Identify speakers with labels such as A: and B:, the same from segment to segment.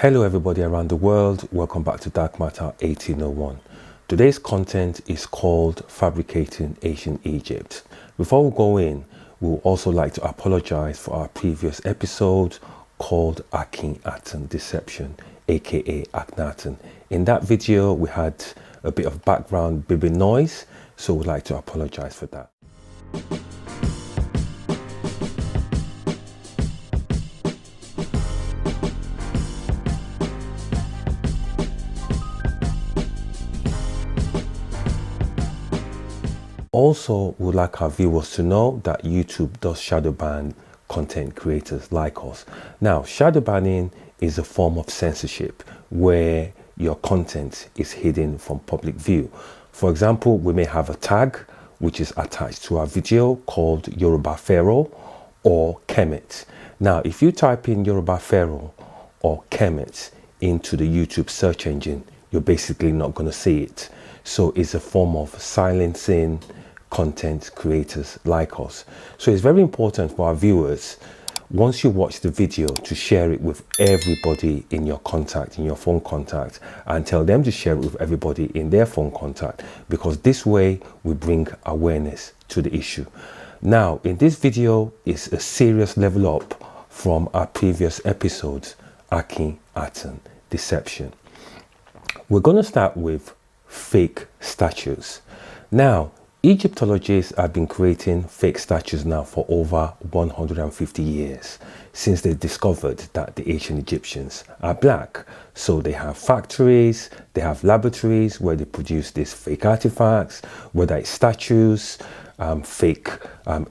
A: Hello everybody around the world, welcome back to Dark Matter 1801. Today's content is called Fabricating Ancient Egypt. Before we go in, we would also like to apologize for our previous episode called Akin Aton Deception, aka Akhenaten. In that video we had a bit of background bibbing noise, so we'd like to apologize for that. Also, we'd like our viewers to know that YouTube does shadow ban content creators like us. Now, shadow banning is a form of censorship where your content is hidden from public view. For example, we may have a tag which is attached to our video called Yoruba Pharaoh or Kemet. Now, if you type in Yoruba Pharaoh or Kemet into the YouTube search engine, you're basically not going to see it. So it's a form of silencing content creators like us. So it's very important for our viewers, once you watch the video, to share it with everybody in your contact, in your phone contact, and tell them to share it with everybody in their phone contact, because this way we bring awareness to the issue. Now, in this video is a serious level up from our previous episodes, Akin Aton Deception. We're going to start with fake statues. Now, Egyptologists have been creating fake statues now for over 150 years, since they discovered that the ancient Egyptians are black. So they have factories, they have laboratories where they produce these fake artifacts, whether it's statues, fake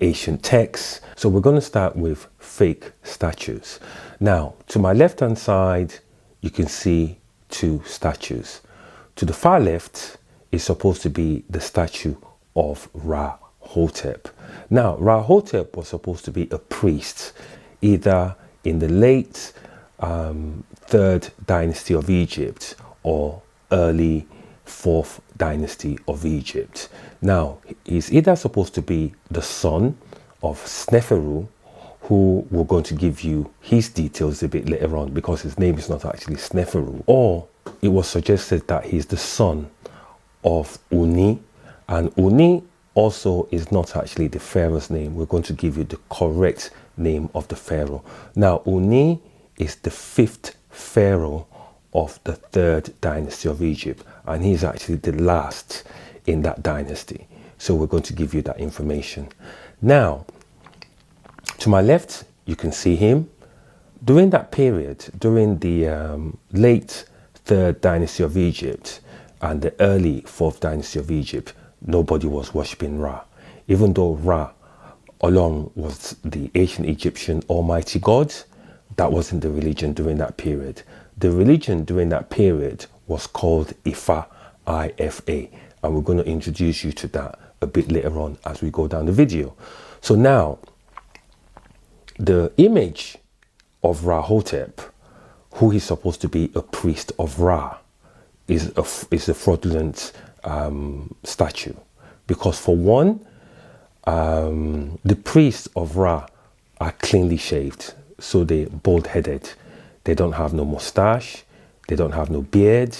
A: ancient texts. So we're going to start with fake statues. Now, to my left hand side, you can see two statues. To the far left is supposed to be the statue of Rahotep. Now, Rahotep was supposed to be a priest, either in the late 3rd dynasty of Egypt or early 4th dynasty of Egypt. Now, he's either supposed to be the son of Nefertiti, who we're going to give you his details a bit later on, because his name is not actually Nefertiti, or it was suggested that he's the son of Uni, and Uni also is not actually the pharaoh's name. We're going to give you the correct name of the pharaoh. Now, Uni is the 5th pharaoh of the 3rd dynasty of Egypt, and he's actually the last in that dynasty. So we're going to give you that information. Now, to my left, you can see him. During that period, during the late 3rd dynasty of Egypt and the early 4th dynasty of Egypt, nobody was worshipping Ra. Even though Ra, Olorun, was the ancient Egyptian almighty god, that wasn't the religion during that period. The religion during that period was called Ifa, I-F-A, and we're going to introduce you to that a bit later on as we go down the video. So now, the image of Rahotep, who is supposed to be a priest of Ra, is a fraudulent statue, because for one, the priests of Ra are cleanly shaved, so they're bald-headed. They don't have no mustache, they don't have no beard,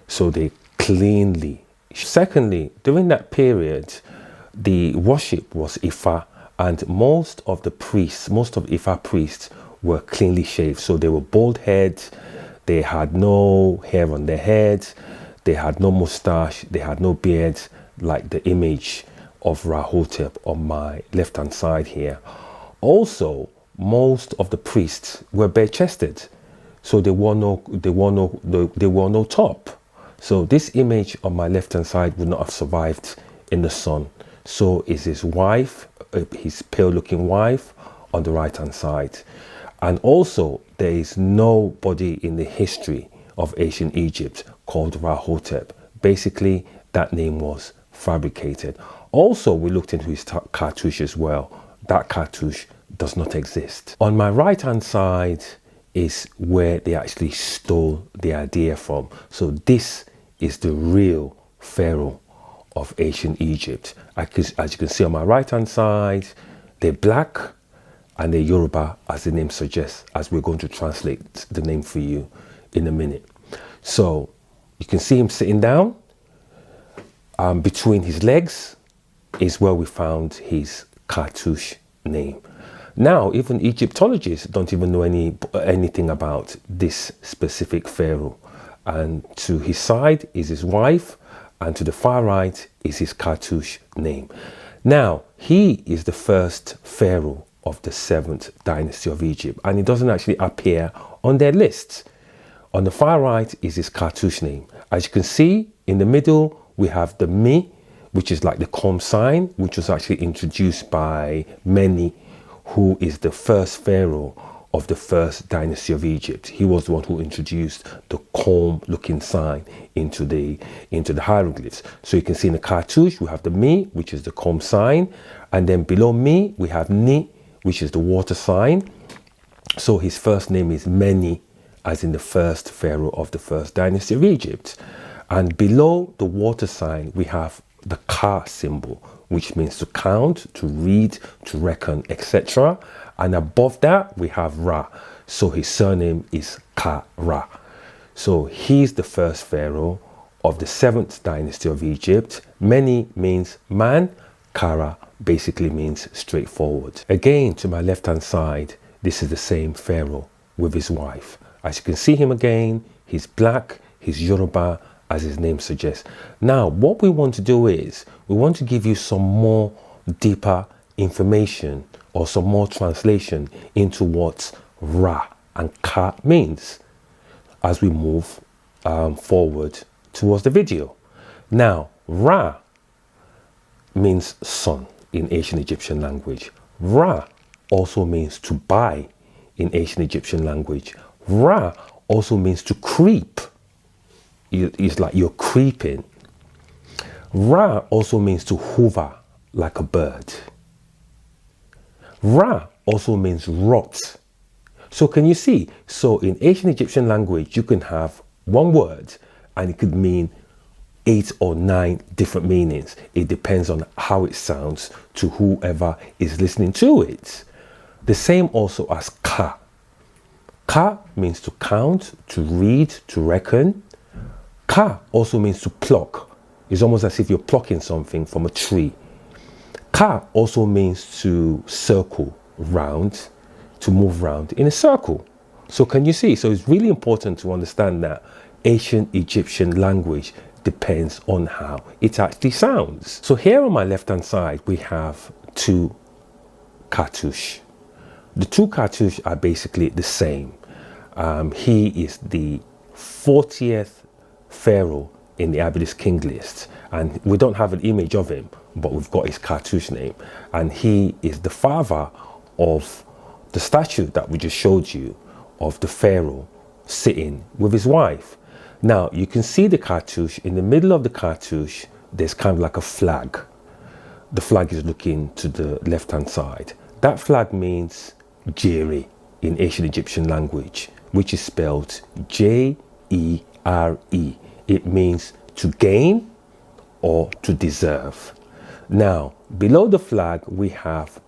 A: so they cleanly. Secondly, during that period, the worship was Ifa, and most of Ifa priests were cleanly shaved, so they were bald-headed. They had no hair on their head, they had no mustache, they had no beard, like the image of Rahotep on my left hand side here. Also, most of the priests were bare-chested, so they wore no top. So this image on my left hand side would not have survived in the sun. So is his wife, his pale-looking wife, on the right hand side. And also, there is nobody in the history of ancient Egypt called Rahotep. Basically, that name was Fabricated. Also, we looked into his cartouche as well. That cartouche does not exist. On my right hand side is where they actually stole the idea from. So this is the real pharaoh of ancient Egypt. As you can see on my right hand side, they're black, and they're Yoruba, as the name suggests, as we're going to translate the name for you in a minute. So you can see him sitting down. Between his legs is where we found his cartouche name. Now, even Egyptologists don't even know anything about this specific pharaoh. And to his side is his wife, and to the far right is his cartouche name. Now, he is the first pharaoh of the 7th dynasty of Egypt, and it doesn't actually appear on their list. On the far right is his cartouche name. As you can see, in the middle, we have the Mi, which is like the comb sign, which was actually introduced by Meni, who is the first pharaoh of the 1st dynasty of Egypt. He was the one who introduced the comb-looking sign into the hieroglyphs. So you can see in the cartouche, we have the Mi, which is the comb sign, and then below Mi, we have Ni, which is the water sign. So his first name is Meni, as in the first pharaoh of the 1st dynasty of Egypt. And below the water sign, we have the Ka symbol, which means to count, to read, to reckon, etc. And above that, we have Ra. So his surname is Kara. So he's the first pharaoh of the 7th dynasty of Egypt. Meni means man. Kara basically means straightforward. Again, to my left-hand side, this is the same pharaoh with his wife. As you can see him again, he's black, he's Yoruba, as his name suggests. Now, what we want to do is, we want to give you some more deeper information or some more translation into what Ra and Ka means as we move forward towards the video. Now, Ra means sun in ancient Egyptian language. Ra also means to buy in ancient Egyptian language. Ra also means to creep. It's like you're creeping. Ra also means to hover like a bird. Ra also means rot. So can you see? So in ancient Egyptian language, you can have one word and it could mean 8 or 9 different meanings. It depends on how it sounds to whoever is listening to it. The same also as Ka. Ka means to count, to read, to reckon. Ka also means to pluck. It's almost as if you're plucking something from a tree. Ka also means to circle round, to move round in a circle. So can you see? So it's really important to understand that ancient Egyptian language depends on how it actually sounds. So here on my left-hand side, we have 2 cartouche. The 2 cartouche are basically the same. He is the 40th pharaoh in the Abydis King list, and we don't have an image of him, but we've got his cartouche name, and he is the father of the statue that we just showed you of the pharaoh sitting with his wife. Now you can see the cartouche. In the middle of the cartouche, there's kind of like a flag. The flag is looking to the left-hand side. That flag means Jere in ancient Egyptian language, which is spelled Jere. It means to gain or to deserve. Now, below the flag, we have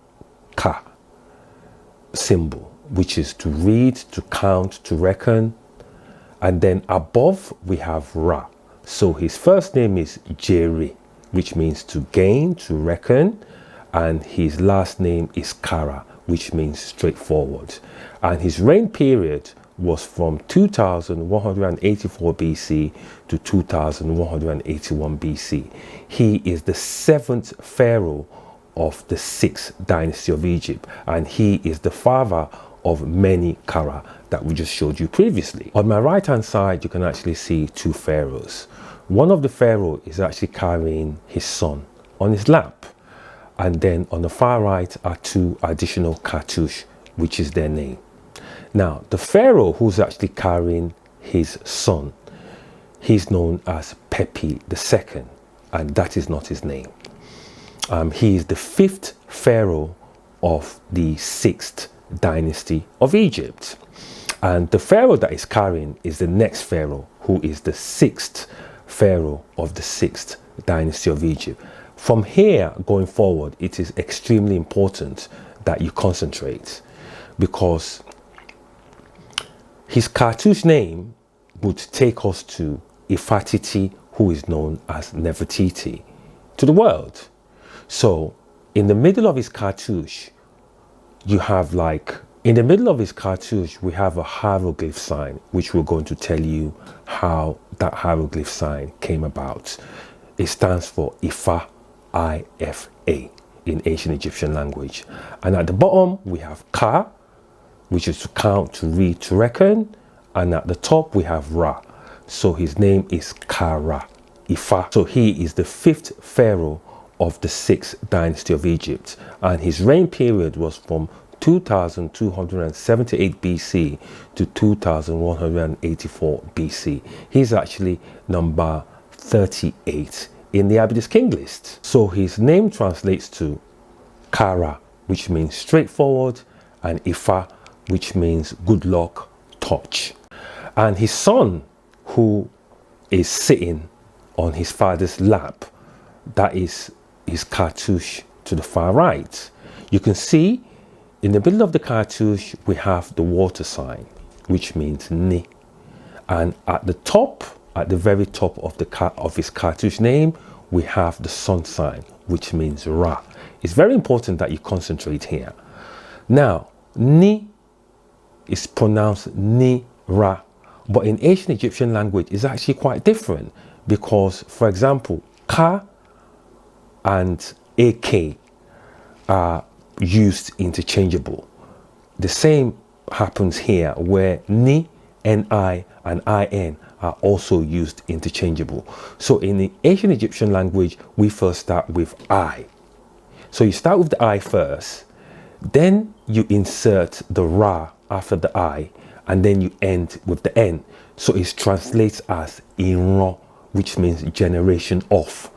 A: Ka symbol, which is to read, to count, to reckon. And then above, we have Ra. So his first name is Jere, which means to gain, to reckon. And his last name is Kara, which means straightforward. And his reign period was from 2184 BC to 2181 BC. He is the 7th pharaoh of the 6th dynasty of Egypt, and he is the father of many Kara that we just showed you previously. On my right hand side, you can actually see 2 pharaohs. One of the pharaoh is actually carrying his son on his lap, and then on the far right are 2 additional cartouche, which is their name. Now, the pharaoh who's actually carrying his son, he's known as Pepi II, and that is not his name. He is the 5th pharaoh of the 6th dynasty of Egypt. And the pharaoh that is carrying is the next pharaoh, who is the 6th pharaoh of the 6th dynasty of Egypt. From here going forward, it is extremely important that you concentrate. because his cartouche name would take us to Ifa Titi, who is known as Nefertiti to the world. So in the middle of his cartouche, you have in the middle of his cartouche, we have a hieroglyph sign, which we're going to tell you how that hieroglyph sign came about. It stands for Ifa, I-F-A, in ancient Egyptian language. And at the bottom, we have Ka, which is to count, to read, to reckon. And at the top, we have Ra. So his name is Kara, Ifa. So he is the 5th pharaoh of the 6th dynasty of Egypt. And his reign period was from 2278 BC to 2184 BC. He's actually number 38 in the Yoruba King list. So his name translates to Kara, which means straightforward, and Ifa, which means good luck, touch. And his son, who is sitting on his father's lap, that is his cartouche to the far right. You can see in the middle of the cartouche, we have the water sign, which means Ni. And at the top, at the very top of his cartouche name, we have the sun sign, which means Ra. It's very important that you concentrate here. Now, Ni is pronounced Ni Ra, but in ancient Egyptian language, it's actually quite different because, for example, Ka and AK are used interchangeable. The same happens here where Ni, Ni, and In are also used interchangeable. So in the ancient Egyptian language, we first start with I. So you start with the I first, then you insert the Ra after the I, and then you end with the N. So it translates as Inro, which means generation of.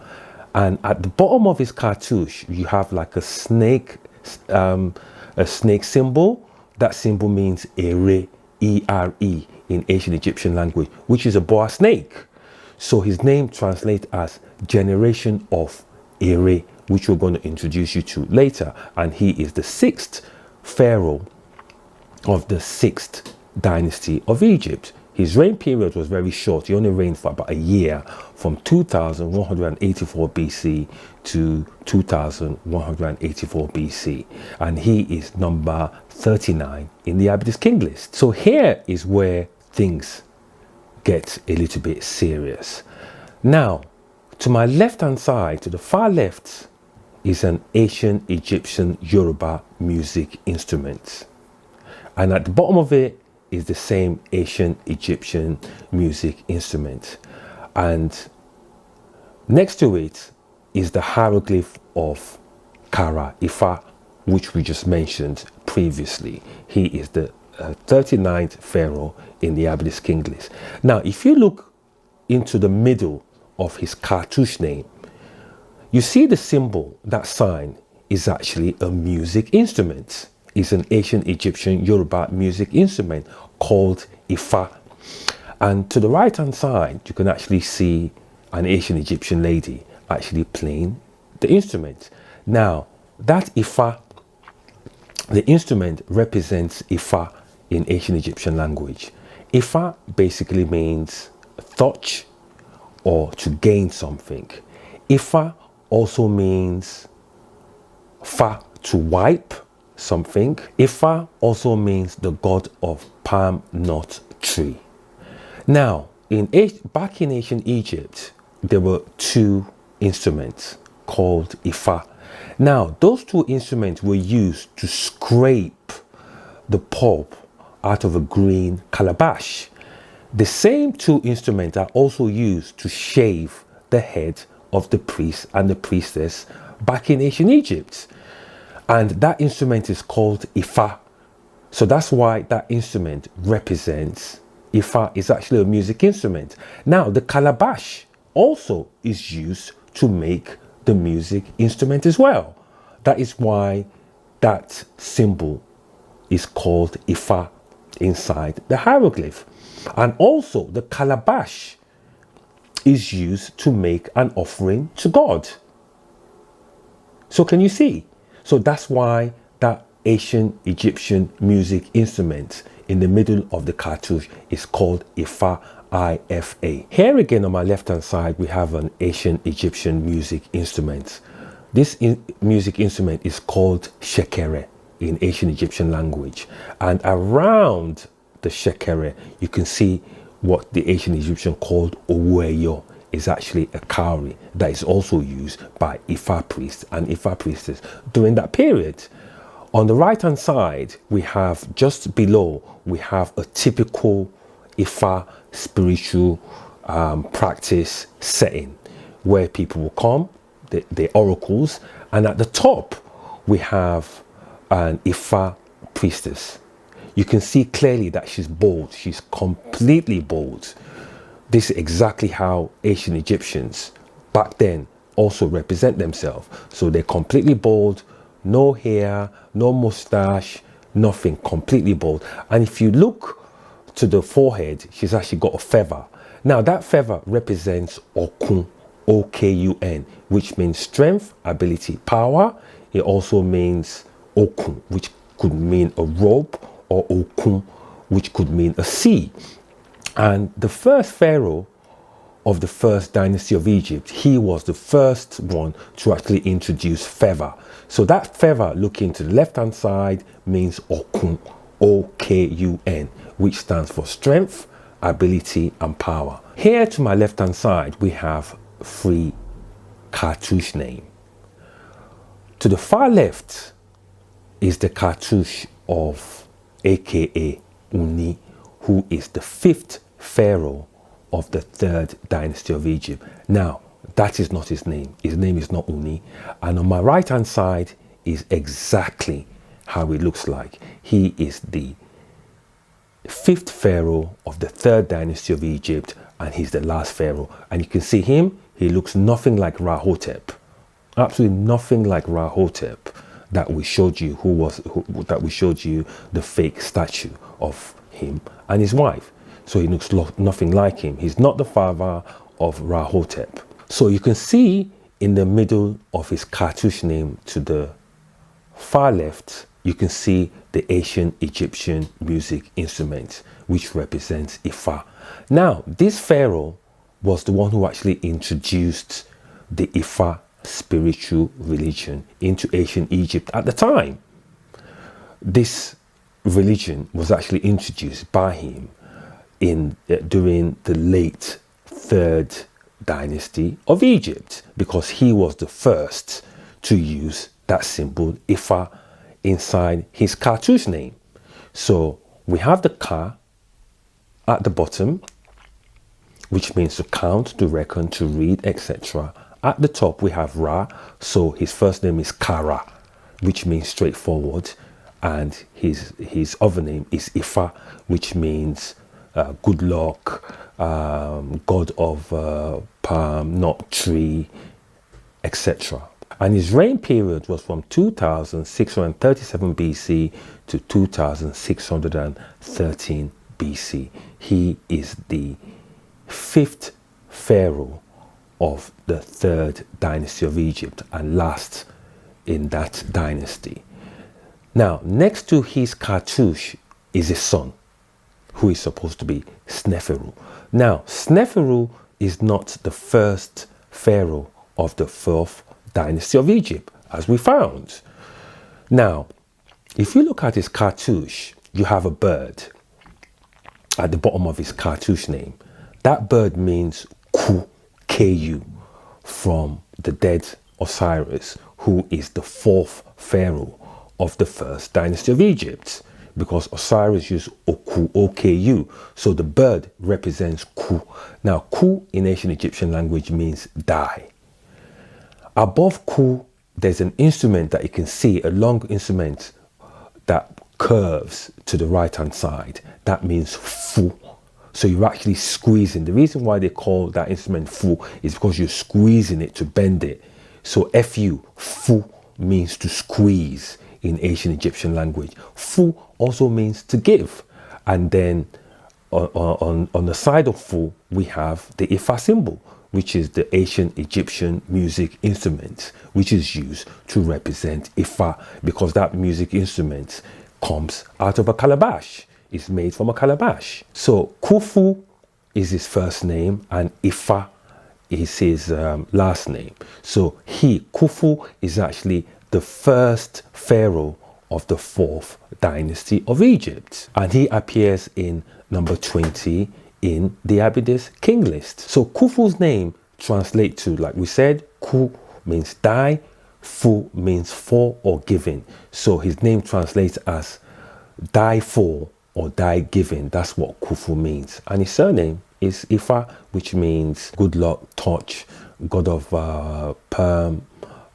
A: And at the bottom of his cartouche, you have like a snake symbol. That symbol means Ere, E-R-E in ancient Egyptian language, which is a boa snake. So his name translates as generation of Ere, which we're going to introduce you to later. And he is the 6th pharaoh of the 6th dynasty of Egypt. His reign period was very short. He only reigned for about a year, from 2184 BC to 2184 BC. And he is number 39 in the Yoruba King list. So here is where things get a little bit serious. Now, to my left-hand side, to the far left, is an ancient Egyptian Yoruba music instrument. And at the bottom of it is the same ancient Egyptian music instrument. And next to it is the hieroglyph of Kara, Ifa, which we just mentioned previously. He is the 39th pharaoh in the Yoruba King list. Now, if you look into the middle of his cartouche name, you see the symbol, that sign, is actually a music instrument. It's an ancient Egyptian Yoruba music instrument called Ifa. And to the right hand side, you can actually see an ancient Egyptian lady actually playing the instrument. Now, that Ifa, the instrument represents Ifa in ancient Egyptian language. Ifa basically means touch or to gain something. Ifa also means Fa, to wipe something. Ifa also means the god of palm nut tree. Now, back in ancient Egypt, there were 2 instruments called Ifa. Now, those 2 instruments were used to scrape the pulp out of a green calabash. The same 2 instruments are also used to shave the head of the priest and the priestess back in ancient Egypt. And that instrument is called Ifa. So that's why that instrument represents Ifa. Is actually a music instrument. Now, the calabash also is used to make the music instrument as well. That is why that symbol is called Ifa inside the hieroglyph. And also the calabash is used to make an offering to God. So can you see? So that's why that ancient Egyptian music instrument in the middle of the cartouche is called Ifa, IFA. Here again on my left hand side we have an ancient Egyptian music instrument. This music instrument is called shekere in ancient Egyptian language, and around the shekere you can see what the ancient Egyptian called oweyo is actually a cowrie that is also used by Ifa priests and Ifa priestess during that period. On the right hand side we have, just below, we have a typical Ifa spiritual practice setting where people will come, the oracles, and at the top we have an Ifa priestess. You can see clearly that she's bald. She's completely bald. This is exactly how ancient Egyptians back then also represent themselves. So they're completely bald, no hair, no mustache, nothing, completely bald. And if you look to the forehead, she's actually got a feather. Now that feather represents Okun, O-K-U-N, which means strength, ability, power. It also means Okun, which could mean a rope, or Okun, which could mean a sea. And the first pharaoh of the first dynasty of Egypt, he was the first one to actually introduce feather. So that feather, looking to the left hand side, means Okun, O-K-U-N, which stands for strength, ability and power. Here to my left hand side we have 3 cartouche names. To the far left is the cartouche of aka Uni, who is the 5th pharaoh of the 3rd dynasty of Egypt. Now that is not his name. His name is not Uni. And on my right hand side is exactly how it looks like. He is the 5th pharaoh of the 3rd dynasty of Egypt, and he's the last pharaoh. And you can see him, he looks nothing like Rahotep. Absolutely nothing like Rahotep that we showed you, that we showed you the fake statue of him and his wife. So he looks nothing like him. He's not the father of Rahotep. So you can see in the middle of his cartouche name to the far left, you can see the ancient Egyptian music instrument, which represents Ifa. Now, this pharaoh was the one who actually introduced the Ifa spiritual religion into ancient Egypt at the time. This religion was actually introduced by him during the late 3rd dynasty of Egypt, because he was the first to use that symbol Ifa inside his cartouche name. So we have the Ka at the bottom, which means to count, to reckon, to read, etc. At the top we have Ra, so his first name is Kara, which means straightforward, and his other name is Ifa, which means good luck, god of palm, not tree, etc. And his reign period was from 2637 BC to 2613 BC. He is the 5th pharaoh of the 3rd dynasty of Egypt and last in that dynasty. Now, next to his cartouche is his son, who is supposed to be Sneferu. Now, Sneferu is not the first pharaoh of the 4th dynasty of Egypt, as we found. Now, if you look at his cartouche, you have a bird at the bottom of his cartouche name. That bird means Ku, Ku, from the dead Osiris, who is the 4th pharaoh of the 1st dynasty of Egypt, because Osiris used Oku, O-K-U, so the bird represents Ku. Now, Ku in ancient Egyptian language means die. Above Ku, there's an instrument that you can see, a long instrument that curves to the right hand side. That means Fu. So you're actually squeezing. The reason why they call that instrument Fu is because you're squeezing it to bend it. So Fu, Fu, means to squeeze in ancient Egyptian language. Fu also means to give. And then on the side of Fu, we have the Ifa symbol, which is the ancient Egyptian music instrument, which is used to represent Ifa, because that music instrument comes out of a calabash. It's made from a calabash. So Kufu is his first name and Ifa is his last name. So Kufu is actually the first pharaoh of the 4th dynasty of Egypt. And he appears in number 20 in the Abydos king list. So Kufu's name translates to, like we said, Ku means die, Fu means for or giving. So his name translates as die for or die giving. That's what Kufu means. And his surname is Ifa, which means good luck, touch, god of perm,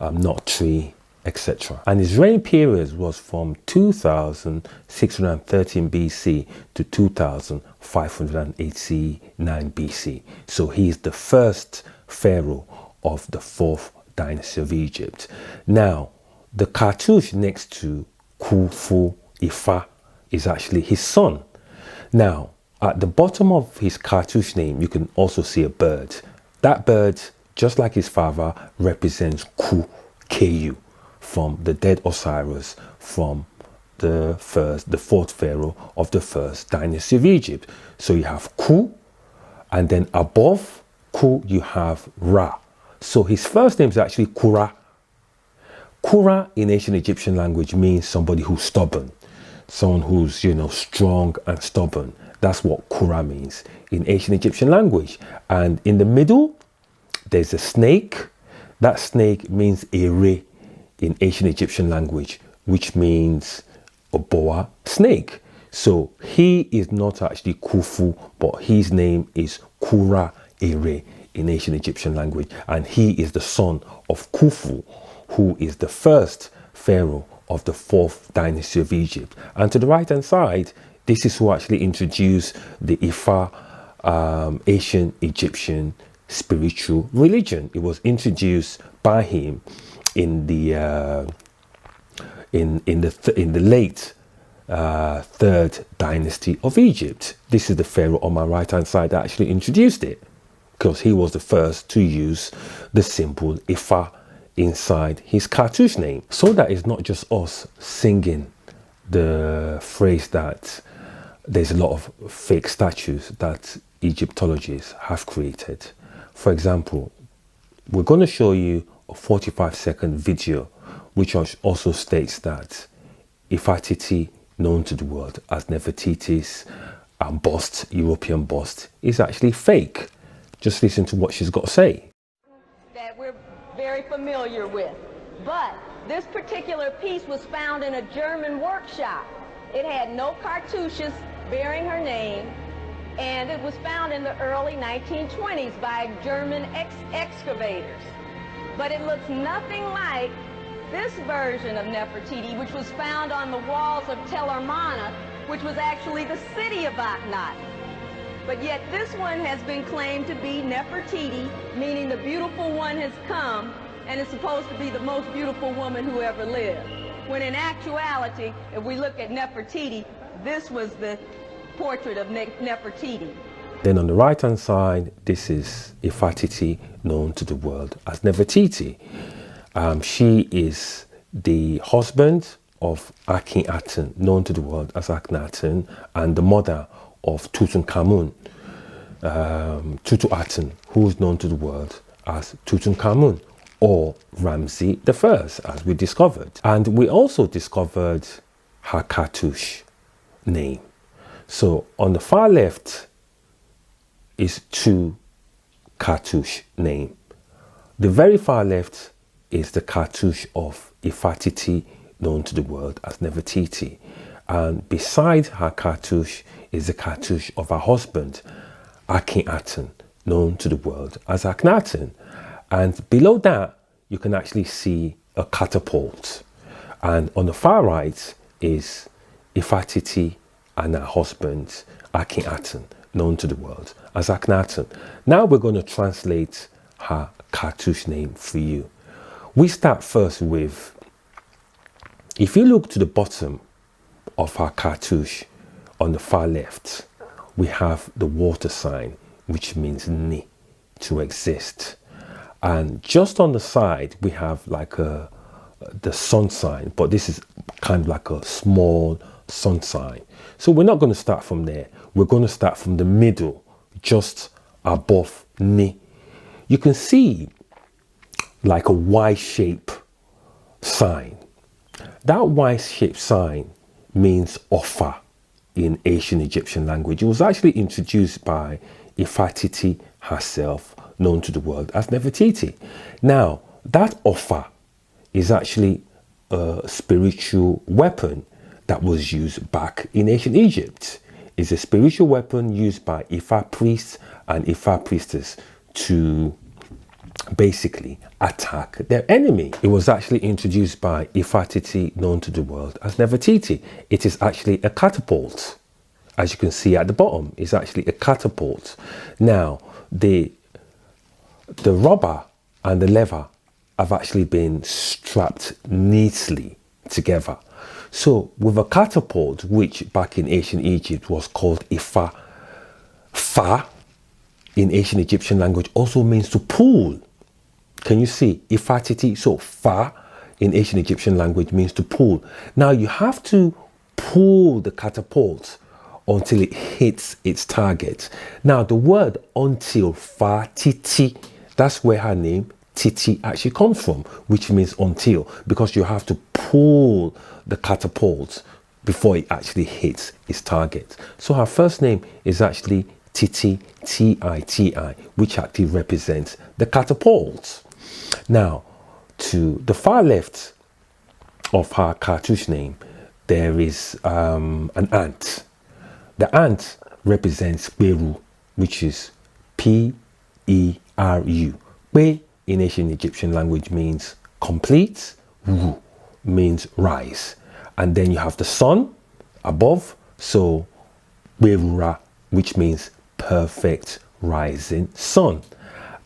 A: knot tree, etc. And his reign period was from 2613 BC to 2589 BC. So he is the first pharaoh of the 4th dynasty of Egypt. Now, the cartouche next to Kufu, Ifa, is actually his son. Now, at the bottom of his cartouche name, you can also see a bird. That bird, just like his father, represents Ku, Ku, from the dead Osiris, from the 4th pharaoh of the 1st dynasty of Egypt. So you have Ku, and then above Ku you have Ra. So his first name is actually Kura. Kura in ancient Egyptian language means somebody who's stubborn, someone who's, strong and stubborn. That's what Kura means in ancient Egyptian language. And in the middle, there's a snake. That snake means Ere in ancient Egyptian language, which means a boa snake. So he is not actually Kufu, but his name is Kura Ere in ancient Egyptian language. And he is the son of Kufu, who is the first pharaoh of the 4th dynasty of Egypt. And to the right hand side, this is who actually introduced the Ifa ancient Egyptian spiritual religion. It was introduced by him in the late 3rd dynasty of Egypt. This is the pharaoh on my right hand side that actually introduced it, because he was the first to use the symbol Ifa inside his cartouche name. So that it's not just us singing the phrase that there's a lot of fake statues that Egyptologists have created. For example, we're going to show you a 45-second video which also states that Ifa Titi, known to the world as Nefertiti's bust, European bust, is actually fake. Just listen to what she's got to say.
B: That we're very familiar with. But this particular piece was found in a German workshop. It had no cartouches bearing her name, and it was found in the early 1920s by German excavators. But it looks nothing like this version of Nefertiti, which was found on the walls of Tel Armana, which was actually the city of Akhenaten. But yet this one has been claimed to be Nefertiti, meaning the beautiful one has come, and is supposed to be the most beautiful woman who ever lived. When in actuality, if we look at Nefertiti, this was the portrait of Nefertiti.
A: Then on the right hand side, this is Ifa Titi, known to the world as Nefertiti. She is the husband of Akin Aton, known to the world as Akhenaten, and the mother of Tutankhamun, Tutu Aten, who is known to the world as Tutankhamun, or Ramsey I, as we discovered. And we also discovered her cartouche name. So on the far left is two cartouche name. The very far left is the cartouche of Ifa Titi, known to the world as Nefertiti. And beside her cartouche is the cartouche of her husband, Akin Aton, known to the world as Akhenaten. And below that, you can actually see a catapult. And on the far right is Ifa Titi and her husband, Akin Aton, known to the world as Akhenaten. Now we're going to translate her cartouche name for you. We start first with, if you look to the bottom of her cartouche on the far left, we have the water sign, which means Ni, to exist. And just on the side, we have like the sun sign, but this is kind of like a small sun sign. So we're not going to start from there. We're going to start from the middle, just above Ni. You can see like a Y-shaped sign. That Y-shaped sign means offer in ancient Egyptian language. It was actually introduced by Ifa Titi herself, known to the world as Nefertiti. Now, that offer is actually a spiritual weapon that was used back in ancient Egypt. It's a spiritual weapon used by Ifa priests and Ifa priestess to basically attack their enemy. It was actually introduced by Ifa Titi, known to the world as Nefertiti. It is actually a catapult. As you can see at the bottom, it's actually a catapult. Now, the rubber and the lever have actually been strapped neatly together. So with a catapult, which back in ancient Egypt was called Ifa, Fa in ancient Egyptian language also means to pull. Can you see? Ifa Titi, so Fa in ancient Egyptian language means to pull. Now you have to pull the catapult until it hits its target. Now the word until, Fa Titi, that's where her name Titi actually comes from, which means until, because you have to pull the catapult before it actually hits its target. So her first name is actually Titi, T-I-T-I, which actually represents the catapult. Now, to the far left of her cartouche name, there is an ant. The ant represents Peru, which is P-E-R-U. Pe in ancient Egyptian language means complete, Ru means rise. And then you have the sun above, so Berura, which means perfect rising sun.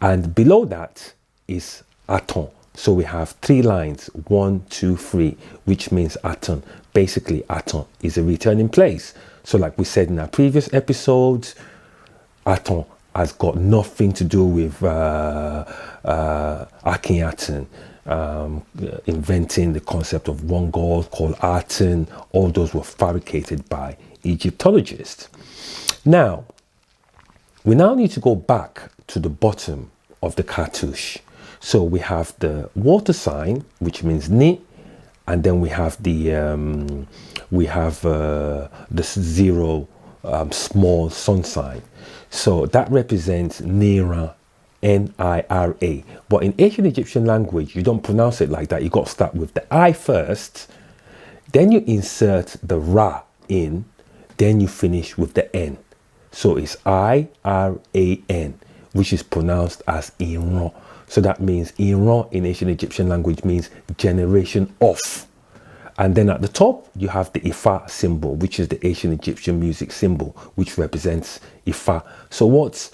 A: And below that is Aton. So we have 3 lines, 1, 2, 3, which means Aton. Basically, Aton is a returning place. So like we said in our previous episodes, Aton has got nothing to do with Akhenaten inventing the concept of one god called Aten. All those were fabricated by Egyptologists. Now, we now need to go back to the bottom of the cartouche. So we have the water sign, which means Ni, and then we have the zero small sun sign. So that represents Nira, N-I-R-A. But in ancient Egyptian language, you don't pronounce it like that. You got to start with the I first, then you insert the Ra in, then you finish with the N. So it's I-R-A-N, which is pronounced as Iran. So that means Iran in ancient Egyptian language means generation of. And then at the top, you have the Ifa symbol, which is the ancient Egyptian music symbol, which represents Ifa. So what's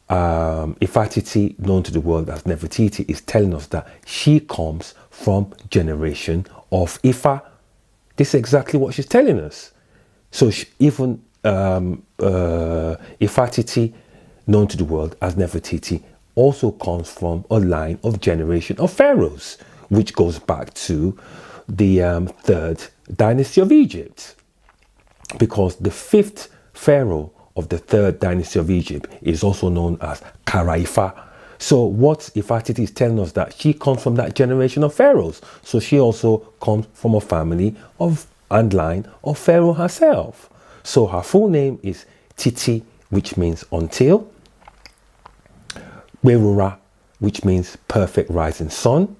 A: Ifa Titi, known to the world as Nefertiti, is telling us that she comes from generation of Ifa. This is exactly what she's telling us. So even Ifa Titi, known to the world as Nefertiti, also comes from a line of generation of pharaohs, which goes back to the 3rd dynasty of Egypt, because the 5th pharaoh of the 3rd dynasty of Egypt is also known as Kara-Ifa. So what Ifa Titi is telling us, that she comes from that generation of pharaohs. So she also comes from a family of and line of Pharaoh herself. So her full name is Titi, which means until, Berura, which means perfect rising sun,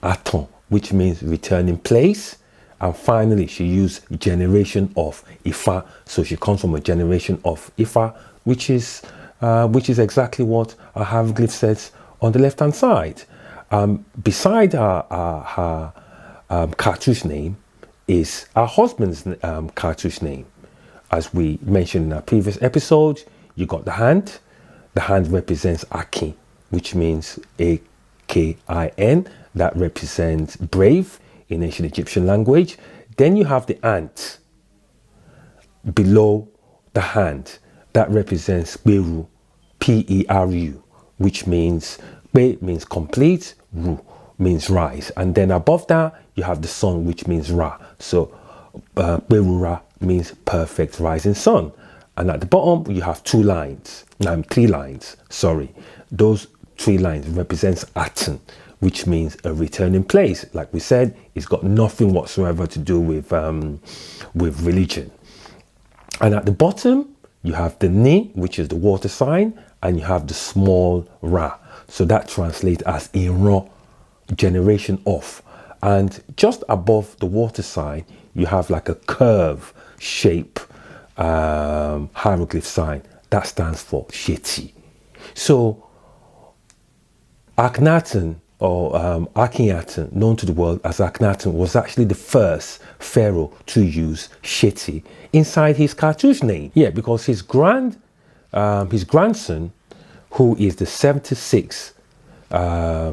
A: Aton, which means returning place, and finally she used generation of Ifa. So she comes from a generation of Ifa, which is exactly what our hieroglyph says on the left hand side. Beside her cartouche name is her husband's cartouche name. As we mentioned in our previous episode, you got the hand. The hand represents Akin, which means A-K-I-N. That represents brave in ancient Egyptian language. Then you have the ant below the hand. That represents Peru, P-E-R-U,
C: which means Be means complete, Ru means rise. And then above that, you have the sun, which means Ra. So Berura means perfect rising sun. And at the bottom, you have three lines, sorry. Those 3 lines represents Aten, which means a returning place. Like we said, it's got nothing whatsoever to do with religion. And at the bottom, you have the Ni, which is the water sign, and you have the small Ra. So that translates as Iran, generation of. And just above the water sign, you have like a curve shape hieroglyph sign that stands for Sheti. So Akhenaten, or Akhenaten, known to the world as Akhenaten, was actually the first pharaoh to use Sheti inside his cartouche name. Yeah, because his grandson, who is the 76th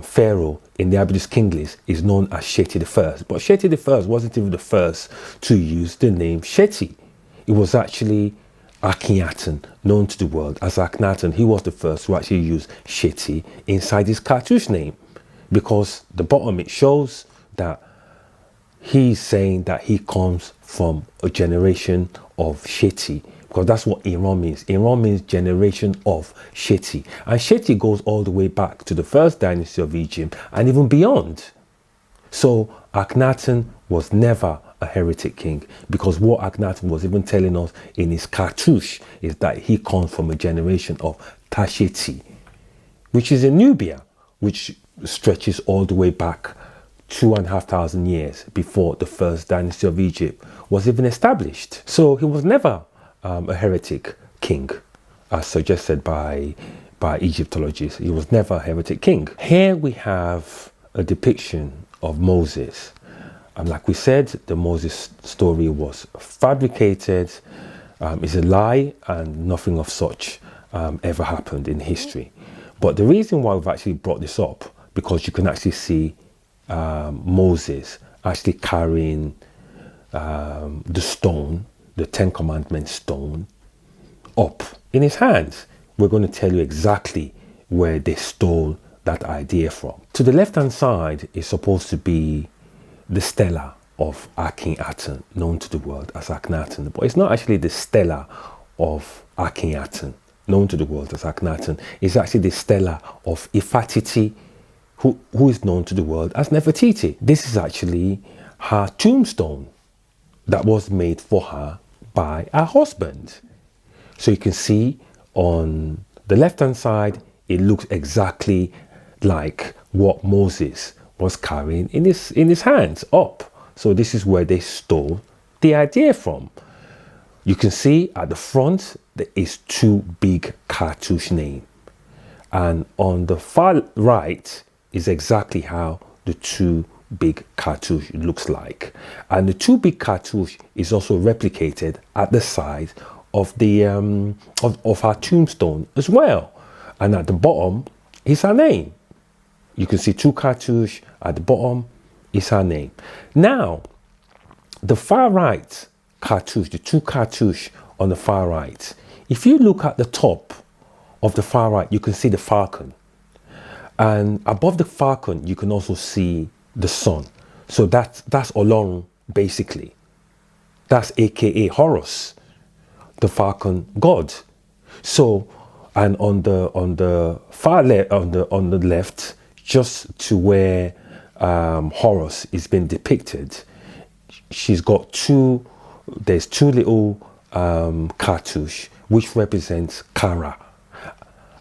C: pharaoh in the Aberdeen's King list, is known as Sheti I. But Sheti I wasn't even the first to use the name Sheti. It was actually Akhenaten, known to the world as Akhenaten. He was the first to actually use Sheti inside his cartouche name, because the bottom, it shows that he's saying that he comes from a generation of Sheti, because that's what Iran means. Iran means generation of Sheti. And Sheti goes all the way back to the first dynasty of Egypt and even beyond. So Akhenaten was never a heretic king, because what Akhenaten was even telling us in his cartouche is that he comes from a generation of Tasheti, which is in Nubia, which stretches all the way back 2,500 years before the first dynasty of Egypt was even established. So he was never a heretic king, as suggested by Egyptologists. He was never a heretic king. Here we have a depiction of Moses. And like we said, the Moses story was fabricated, is a lie, and nothing of such ever happened in history. But the reason why we've actually brought this up, because you can actually see Moses actually carrying the stone, the 10 Commandments stone, up in his hands. We're going to tell you exactly where they stole that idea from. To the left hand side is supposed to be the stela of Akin Aton, known to the world as Akhenaten, but it's not actually the stela of Akin Aton, known to the world as Akhenaten. It's actually the stela of Ifa Titi, who is known to the world as Nefertiti. This is actually her tombstone that was made for her by her husband. So you can see on the left hand side, it looks exactly like what Moses was carrying in his hands up. So this is where they stole the idea from. You can see at the front there is 2 big cartouche names, and on the far right is exactly how the 2 big cartouche looks like. And the 2 big cartouche is also replicated at the side of the of her tombstone as well. And at the bottom is her name. You can see 2 cartouche at the bottom is her name. Now, the far right cartouche, the 2 cartouche on the far right, if you look at the top of the far right, you can see the falcon. And above the falcon, you can also see the sun. So that's Olorun, basically. That's AKA Horus, the falcon god. So, and on the far left, on the left, just to where Horus is being depicted, she's got there's 2 little cartouche which represents Kura,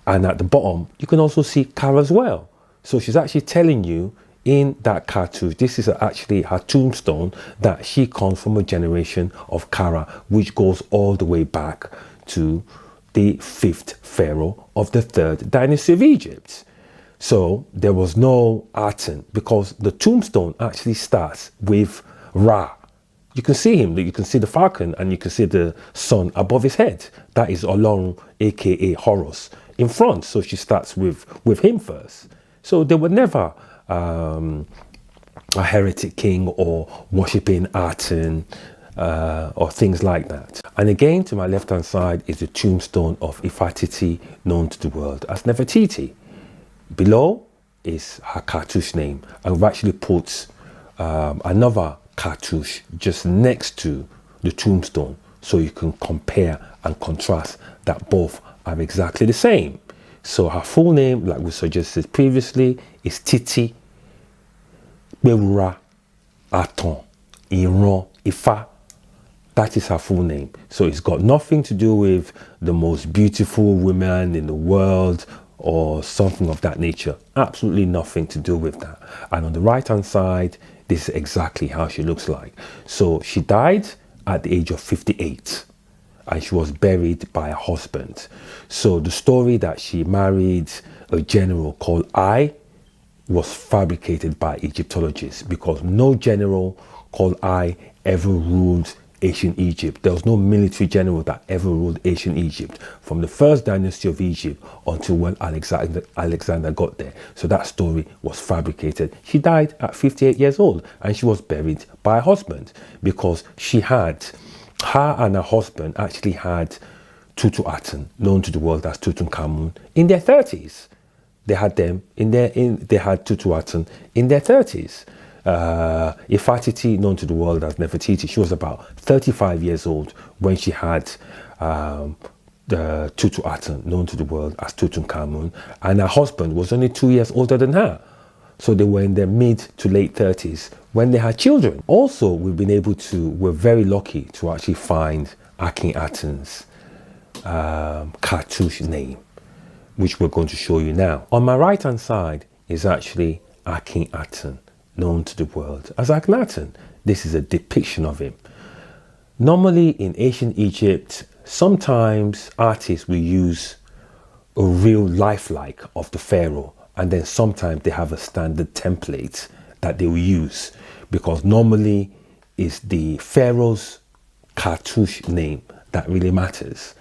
C: and at the bottom you can also see Kura as well. So she's actually telling you in that cartouche, this is actually her tombstone, that she comes from a generation of Kura, which goes all the way back to the 5th pharaoh of the 3rd dynasty of Egypt. So there was no Aten, because the tombstone actually starts with Ra. You can see him, you can see the falcon, and you can see the sun above his head. That is Olorun, aka Horus, in front. So she starts with him first. So they were never a heretic king or worshipping Aten or things like that. And again, to my left hand side is the tombstone of Ifa Titi, known to the world as Nefertiti. Below is her cartouche name, and we've actually put another cartouche just next to the tombstone, so you can compare and contrast that both are exactly the same. So her full name, like we suggested previously, is Titi Kura Aton Iran Ifa. That is her full name. So it's got nothing to do with the most beautiful woman in the world or something of that nature. Absolutely nothing to do with that. And on the right hand side, this is exactly how she looks like. So she died at the age of 58 and she was buried by her husband. So the story that she married a general called I was fabricated by Egyptologists, because no general called I ever ruled ancient Egypt. There was no military general that ever ruled ancient Egypt from the first dynasty of Egypt until when Alexander got there. So that story was fabricated. She died at 58 years old and she was buried by her husband, because her and her husband actually had Akhenaten, known to the world as Tutankhamun, in their 30s. They had them they had Akhenaten in their 30s. Ifa Titi, known to the world as Nefertiti, she was about 35 years old when she had the Akhenaten, known to the world as Tutankhamun, and her husband was only 2 years older than her. So they were in their mid to late 30s when they had children. Also, we're very lucky to actually find Akhenaten's cartouche name, which we're going to show you now. On my right hand side is actually Akhenaten, known to the world as Akhenaten. This is a depiction of him. Normally in ancient Egypt, sometimes artists will use a real lifelike of the pharaoh, and then sometimes they have a standard template that they will use, because normally it's the pharaoh's cartouche name that really matters.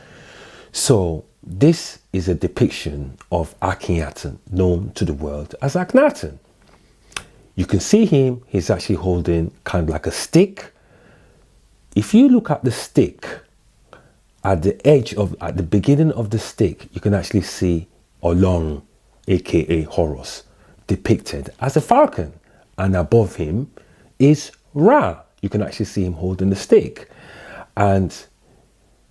C: So this is a depiction of Akhenaten, known to the world as Akhenaten. You can see him, he's actually holding kind of like a stick. If you look at the stick, at the beginning of the stick, you can actually see Olorun, aka Horus, depicted as a falcon. And above him is Ra. You can actually see him holding the stick. And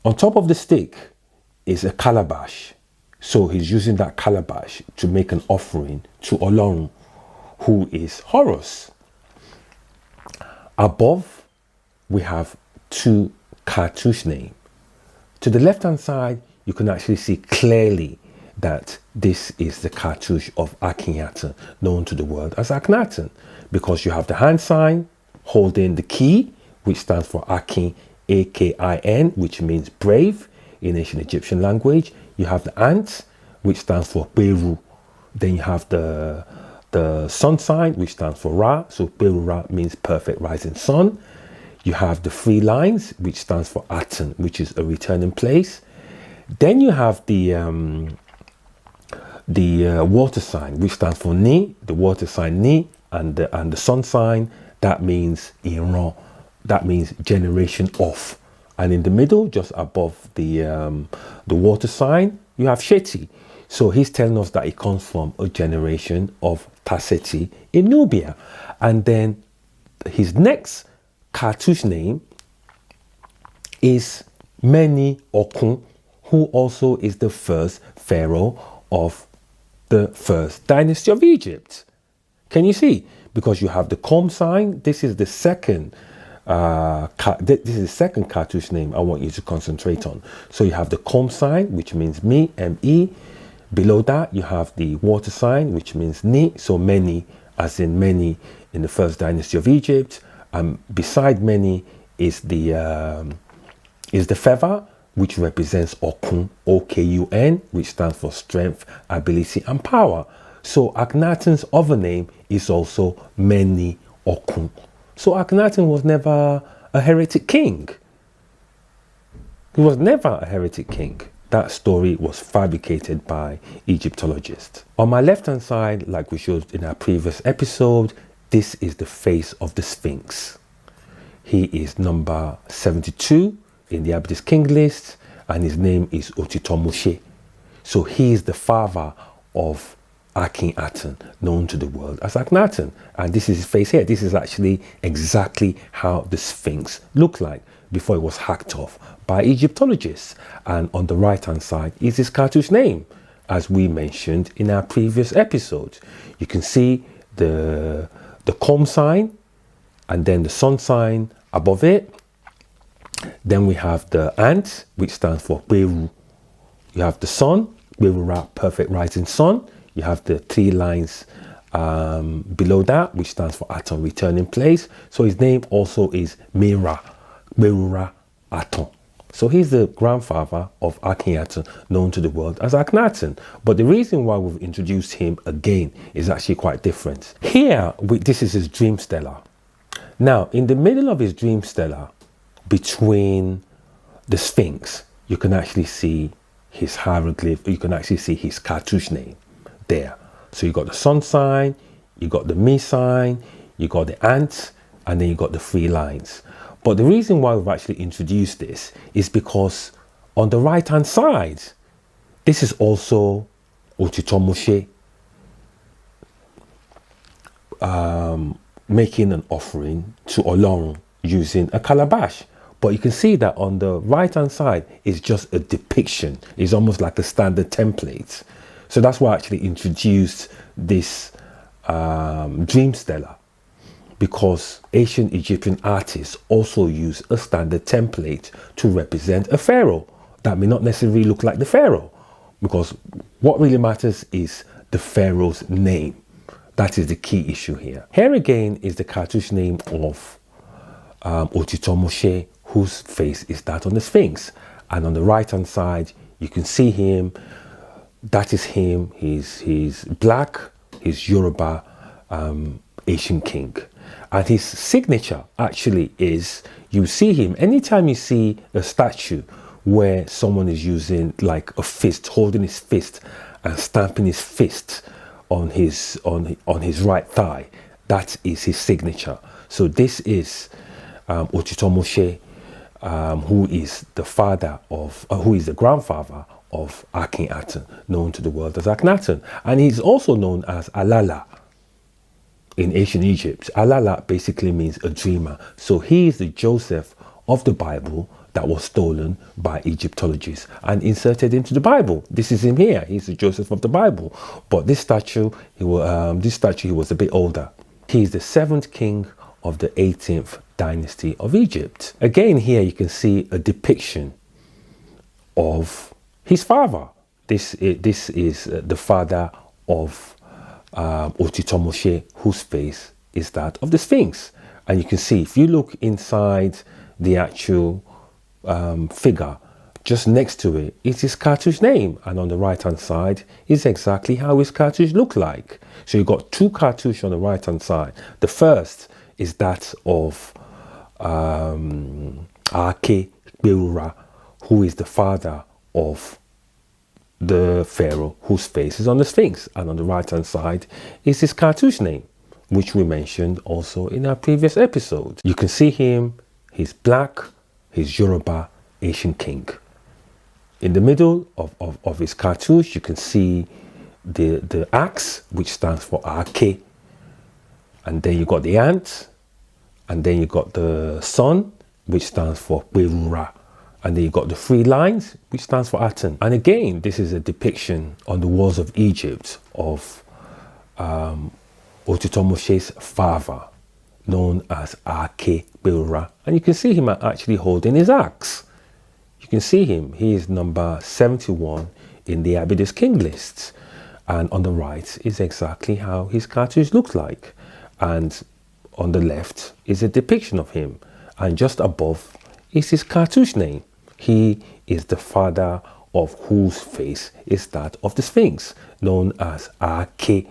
C: on top of the stick is a calabash. So he's using that calabash to make an offering to Olorun, who is Horus. Above, we have two cartouche names. To the left hand side, you can actually see clearly that this is the cartouche of Akhenaten, known to the world as Akhenaten, because you have the hand sign holding the key, which stands for Akin, A-K-I-N, which means brave in ancient Egyptian language. You have the ant, which stands for Beru. Then you have the sun sign, which stands for Ra. So Beru Ra means perfect rising sun. You have the three lines, which stands for Aten, which is a returning place. Then you have the water sign, which stands for Ni, the water sign Ni, and the sun sign, that means Iran, that means generation of. And in the middle, just above the water sign, you have Sheti. So he's telling us that he comes from a generation of Taseti in Nubia. And then his next cartouche name is Meni Okun, who also is the first pharaoh of the first dynasty of Egypt. Can you see? Because you have the comb sign. This is the second cartouche name I want you to concentrate on. So you have the comb sign, which means me, M-E. Below that, you have the water sign, which means Ni, so many, as in many in the first dynasty of Egypt. Beside many is the feather, which represents Okun, O-K-U-N, which stands for strength, ability, and power. So Akhenaten's other name is also Meni Okun. So Akhenaten was never a heretic king. He was never a heretic king. That story was fabricated by Egyptologists. On my left hand side, like we showed in our previous episode, this is the face of the Sphinx. He is number 72 in the Yoruba King list, and his name is Otito Moshe. So he is the father of Akin Aton, known to the world as Akhenaten. And this is his face here. This is actually exactly how the Sphinx looked like before it was hacked off by Egyptologists. And on the right hand side is his cartouche name, as we mentioned in our previous episode. You can see the comb sign and then the sun sign above it. Then we have the ant, which stands for Beru. You have the sun, Beru, perfect rising sun. You have the 3 lines below that, which stands for Aton, returning place. So his name also is Mera, Beru Aton. So he's the grandfather of Akhenaten, known to the world as Akhenaten. But the reason why we've introduced him again is actually quite different. Here, this is his dream stela. Now, in the middle of his dream stela, between the Sphinx, you can actually see his hieroglyph, you can actually see his cartouche name there. So you got the sun sign, you got the me sign, you got the ant, and then you got the 3 lines. But the reason why we've actually introduced this is because on the right hand side, this is also Otitomoshe making an offering to Olorun using a calabash. But you can see that on the right hand side is just a depiction. It's almost like a standard template. So that's why I actually introduced this dream stela, because ancient Egyptian artists also use a standard template to represent a pharaoh that may not necessarily look like the pharaoh, because what really matters is the pharaoh's name. That is the key issue here. Here again is the cartouche name of Otitomoshe, whose face is that on the Sphinx. And on the right hand side, you can see him. That is him. He's black. He's Yoruba Asian king. And his signature actually is, you see him anytime you see a statue where someone is using like a fist, holding his fist and stamping his fist on his right thigh. That is his signature. So this is Otitomoshe, who is the father of, who is the grandfather of Akhenaten, known to the world as Akhenaten. And he's also known as Alala in ancient Egypt. Alala basically means a dreamer. So he is the Joseph of the Bible that was stolen by Egyptologists and inserted into the Bible. This is him here. He's the Joseph of the Bible. But this statue, he was a bit older. He is the 7th king of the 18th dynasty of Egypt. Again, here you can see a depiction of his father. This is the father of Otitomoshe, whose face is that of the Sphinx. And you can see, if you look inside the actual figure, just next to it is his cartouche name, and on the right hand side is exactly how his cartouche looked like. So you've got 2 cartouches on the right hand side. The first is that of Ake Berura, who is the father of the pharaoh whose face is on the Sphinx, and on the right hand side is his cartouche name, which we mentioned also in our previous episode. You can see him, he's black, he's Yoruba Asian king. In the middle of his cartouche, you can see the axe, which stands for Ake, and then you got the ant, and then you got the sun, which stands for Berura. And then you got the 3 lines, which stands for Aten. And again, this is a depiction on the walls of Egypt of Otitomoshe's father, known as Ake Berura. And you can see him actually holding his axe. You can see him. He is number 71 in the Abydos King lists. And on the right is exactly how his cartouche looks like. And on the left is a depiction of him. And just above is his cartouche name. He is the father of whose face is that of the Sphinx, known as Ake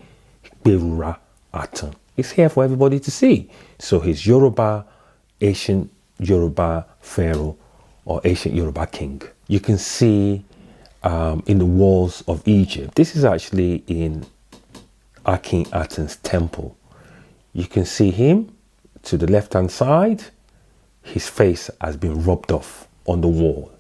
C: Berura Aton. It's here for everybody to see. So he's Yoruba, ancient Yoruba pharaoh, or ancient Yoruba king. You can see in the walls of Egypt, this is actually in Akin Aton's temple. You can see him to the left hand side. His face has been rubbed off on the wall,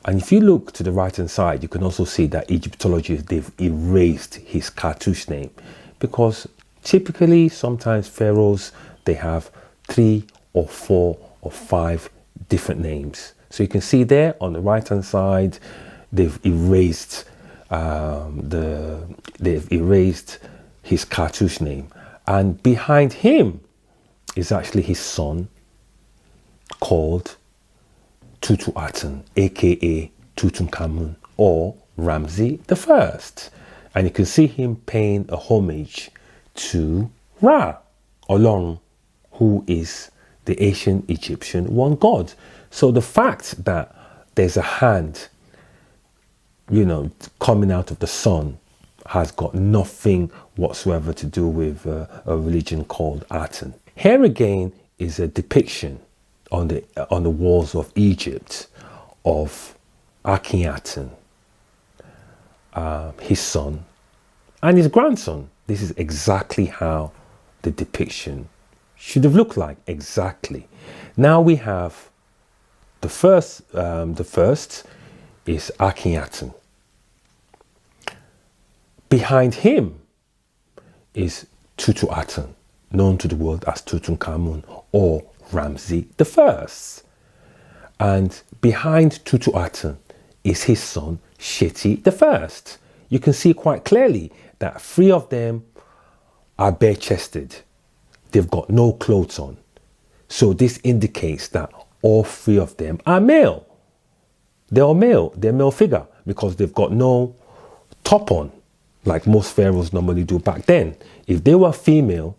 C: And if you look to the right hand side, you can also see that Egyptologists, they've erased his cartouche name, because typically sometimes pharaohs, they have 3 or 4 or 5 different names. So you can see there on the right hand side, they've erased his cartouche name, and behind him is actually his son called Akhenaten, aka Tutankhamun, or Ramsey I. And you can see him paying a homage to Ra, Olorun, who is the ancient Egyptian one god. So the fact that there's a hand, coming out of the sun has got nothing whatsoever to do with a religion called Aten. Here again is a depiction on the walls of Egypt of Akhenaten, his son, and his grandson. This is exactly how the depiction should have looked like, exactly. Now we have the first is Akhenaten. Behind him is Akhenaten, known to the world as Tutankhamun or Ramsey I. And behind Akhenaten is his son Seti I. You can see quite clearly that 3 of them are bare-chested. They've got no clothes on. So this indicates that all 3 of them are male. They are male. They're male figure because they've got no top on, like most pharaohs normally do back then. If they were female,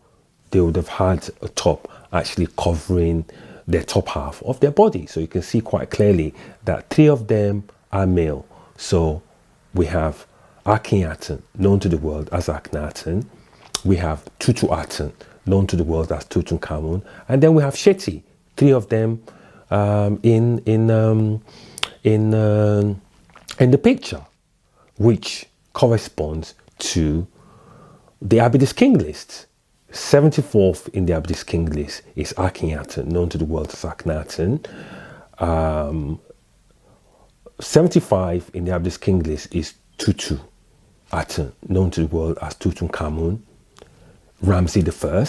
C: they would have had a top actually covering their top half of their body. So you can see quite clearly that 3 of them are male. So we have Akhenaten, known to the world as Akhenaten. We have Akhenaten, known to the world as Tutankhamun. And then we have Seti, 3 of them in the picture, which corresponds to the Abydis King list. 74th in the Abydis King list is Akhenaten, known to the world as Akhenaten. 75 in the Abydis King list is Aten, known to the world as Tutankhamun, Ramsey I.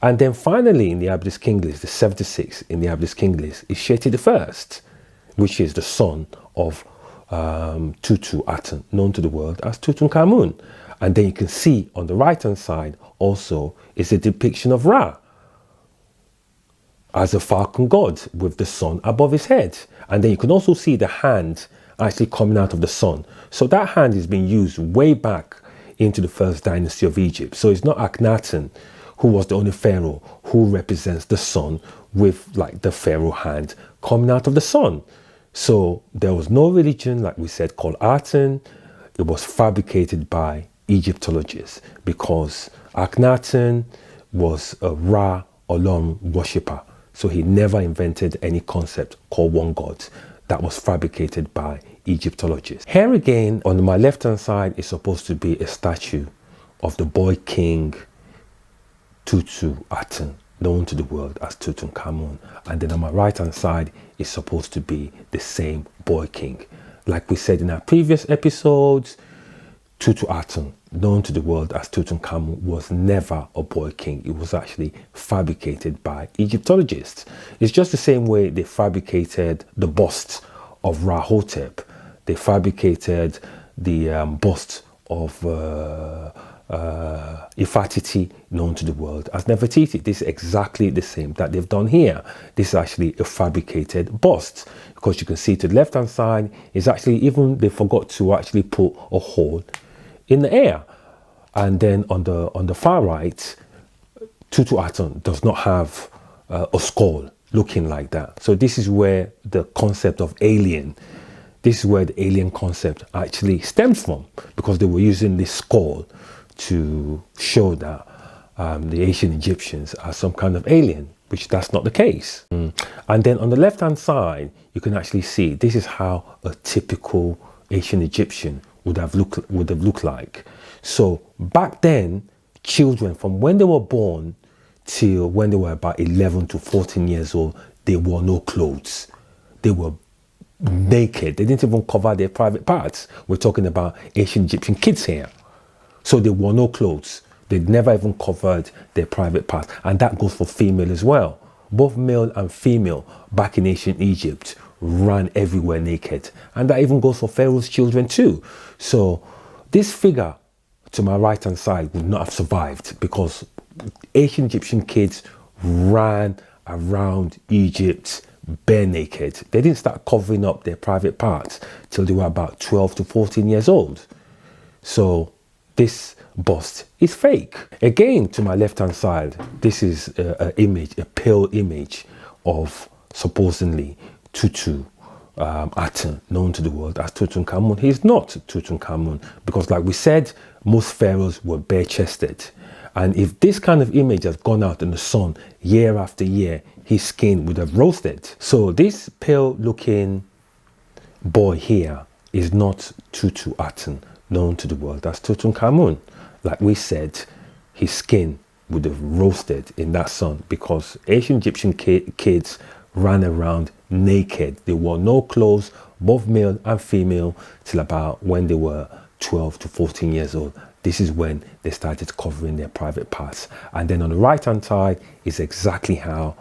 C: And then finally in the Abydis King list, the 76 in the Abydis King list is Seti I, which is the son of Aten, known to the world as Tutankhamun. And then you can see on the right hand side also is a depiction of Ra as a falcon god with the sun above his head. And then you can also see the hand actually coming out of the sun. So that hand is being used way back into the first dynasty of Egypt. So it's not Akhenaten, who was the only pharaoh who represents the sun with like the pharaoh hand coming out of the sun. So there was no religion, like we said, called Aten. It was fabricated by Egyptologists because Akhenaten was a Ra Olorun worshipper. So he never invented any concept called one god. That was fabricated by Egyptologists. Here again, on my left hand side, is supposed to be a statue of the boy king Aten, known to the world as Tutankhamun. And then on my right hand side is supposed to be the same boy king. Like we said in our previous episodes, Aten, known to the world as Tutankhamun, was never a boy king. It was actually fabricated by Egyptologists. It's just the same way they fabricated the bust of Rahotep. They fabricated the bust of Ifa Titi, known to the world as Nefertiti. This is exactly the same that they've done here. This is actually a fabricated bust, because you can see to the left hand side is actually, even they forgot to actually put a hole in the air. And then on the far right, Aten does not have a skull looking like that. So this is where the concept of alien, this is where the alien concept actually stems from, because they were using this skull to show that the ancient Egyptians are some kind of alien, which that's not the case. And then on the left hand side, you can actually see this is how a typical ancient Egyptian would have looked like. So back then, children from when they were born till when they were about 11 to 14 years old, they wore no clothes. They were naked. They didn't even cover their private parts. We're talking about ancient Egyptian kids here. So they wore no clothes. They never even covered their private parts. And that goes for female as well. Both male and female back in ancient Egypt ran everywhere naked. And that even goes for Pharaoh's children too. So this figure to my right hand side would not have survived, because ancient Egyptian kids ran around Egypt bare naked. They didn't start covering up their private parts till they were about 12 to 14 years old. So this bust is fake. Again, to my left hand side, this is an image, a pale image of supposedly Tutu Aten, known to the world as Tutankhamun. He's not Tutankhamun, because like we said, most pharaohs were bare-chested. And if this kind of image has gone out in the sun year after year, his skin would have roasted. So this pale looking boy here is not Tutu Aten, known to the world as Tutankhamun. Like we said, his skin would have roasted in that sun, because ancient Egyptian kids ran around naked. They wore no clothes, both male and female, till about when they were 12 to 14 years old. This is when they started covering their private parts. And then on the right hand side is exactly how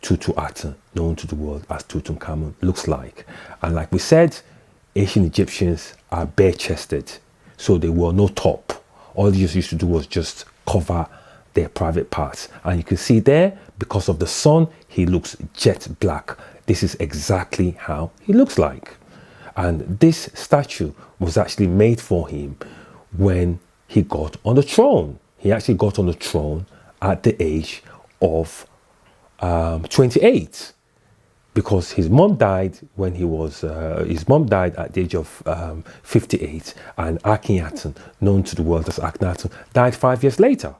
C: Tutu Aten, known to the world as Tutankhamun, looks like. And like we said, ancient Egyptians are bare-chested, so they wore no top. All they used to do was just cover their private parts. And you can see there, because of the sun, he looks jet black. This is exactly how he looks like. And this statue was actually made for him when he got on the throne. He actually got on the throne at the age of 28, because his mom died when he was, his mom died at the age of 58, and Akhenaten, known to the world as Akhenaten, died 5 years later.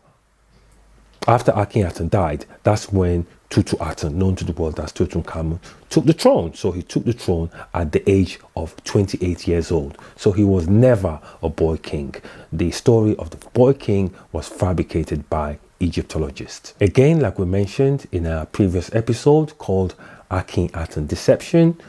C: After Akhenaten died, that's when Tutu Aten, known to the world as Tutankhamun, took the throne. So he took the throne at the age of 28 years old. So he was never a boy king. The story of the boy king was fabricated by Egyptologists. Again, like we mentioned in a previous episode called Akin Aton Deception,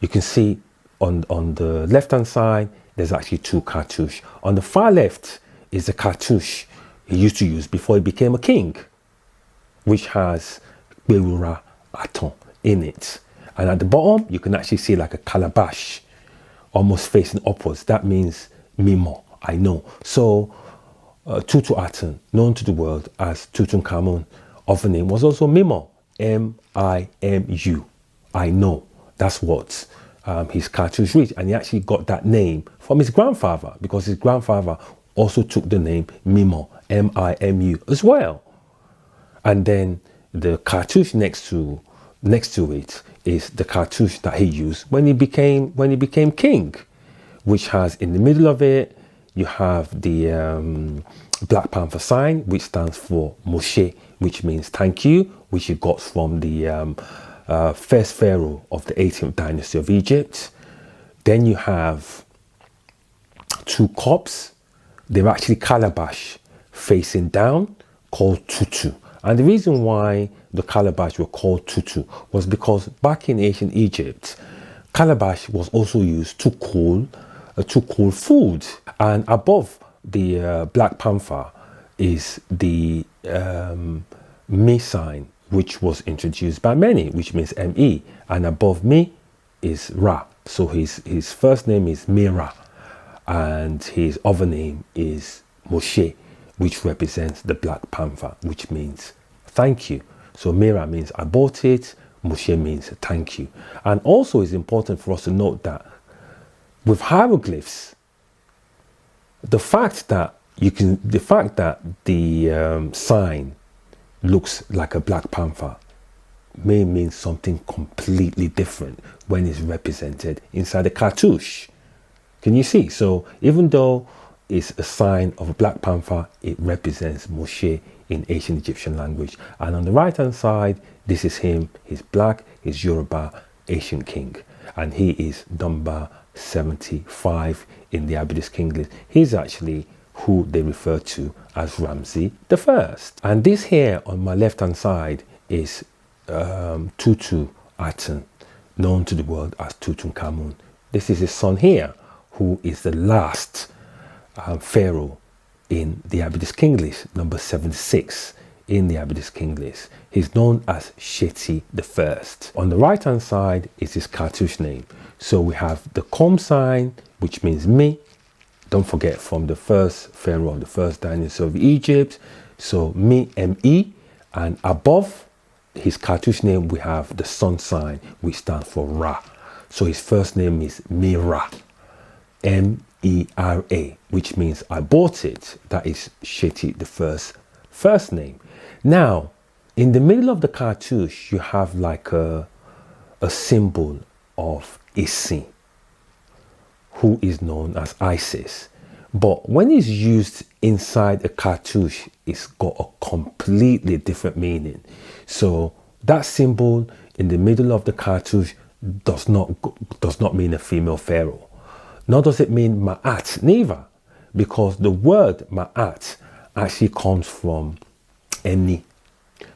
C: you can see on the left hand side, there's actually two cartouche. On the far left is the cartouche he used to use before he became a king, which has Kura Aton in it. And at the bottom, you can actually see like a calabash almost facing upwards. That means Mimo, I know. So Tutu Aten, known to the world as Tutankhamun, other name was also Mimo, M-I-M-U, I know. That's what his cartouche reached. And he actually got that name from his grandfather, because his grandfather also took the name Mimo, M-I-M-U as well. And then the cartouche next to it is the cartouche that he used when he became king, which has in the middle of it, you have the Black Panther sign, which stands for Moshe, which means thank you, which he got from the first pharaoh of the 18th dynasty of Egypt. Then you have two cups. They're actually calabash facing down, called Tutu. And the reason why the calabash were called Tutu was because back in ancient Egypt, calabash was also used to cool food. And above the Black Panther is the Me sign, which was introduced by many, which means M-E. And above Me is Ra. So his first name is Mira, and his other name is Moshe, which represents the Black Panther, which means thank you. So Mira means I bought it, Moshe means thank you. And also it's important for us to note that with hieroglyphs, the fact that the sign looks like a Black Panther may mean something completely different when it's represented inside a cartouche. Can you see? So even though it's a sign of a Black Panther, it represents Moshe in ancient Egyptian language. And on the right hand side, this is him. He's black, he's Yoruba, ancient king. And he is number 75 in the Abydis King list. He's actually who they refer to as Ramsey I. And this here on my left hand side is Tutu Aten, known to the world as Tutankhamun. This is his son here, who is the last pharaoh in the Abydis King list, number 76 in the Abydis King list. He's known as Seti I. On the right hand side is his cartouche name. So we have the comb sign, which means me. Don't forget, from the first pharaoh of the first dynasty of Egypt. So me, M-E, and above his cartouche name we have the sun sign, which stands for Ra. So his first name is Mira, M-E-R-A, which means I bought it. That is Seti I's first name. Now, in the middle of the cartouche, you have like a symbol of Isin, who is known as Isis. But when it's used inside a cartouche, it's got a completely different meaning. So that symbol in the middle of the cartouche does not mean a female pharaoh. Nor does it mean Ma'at, neither, because the word Ma'at actually comes from Eni.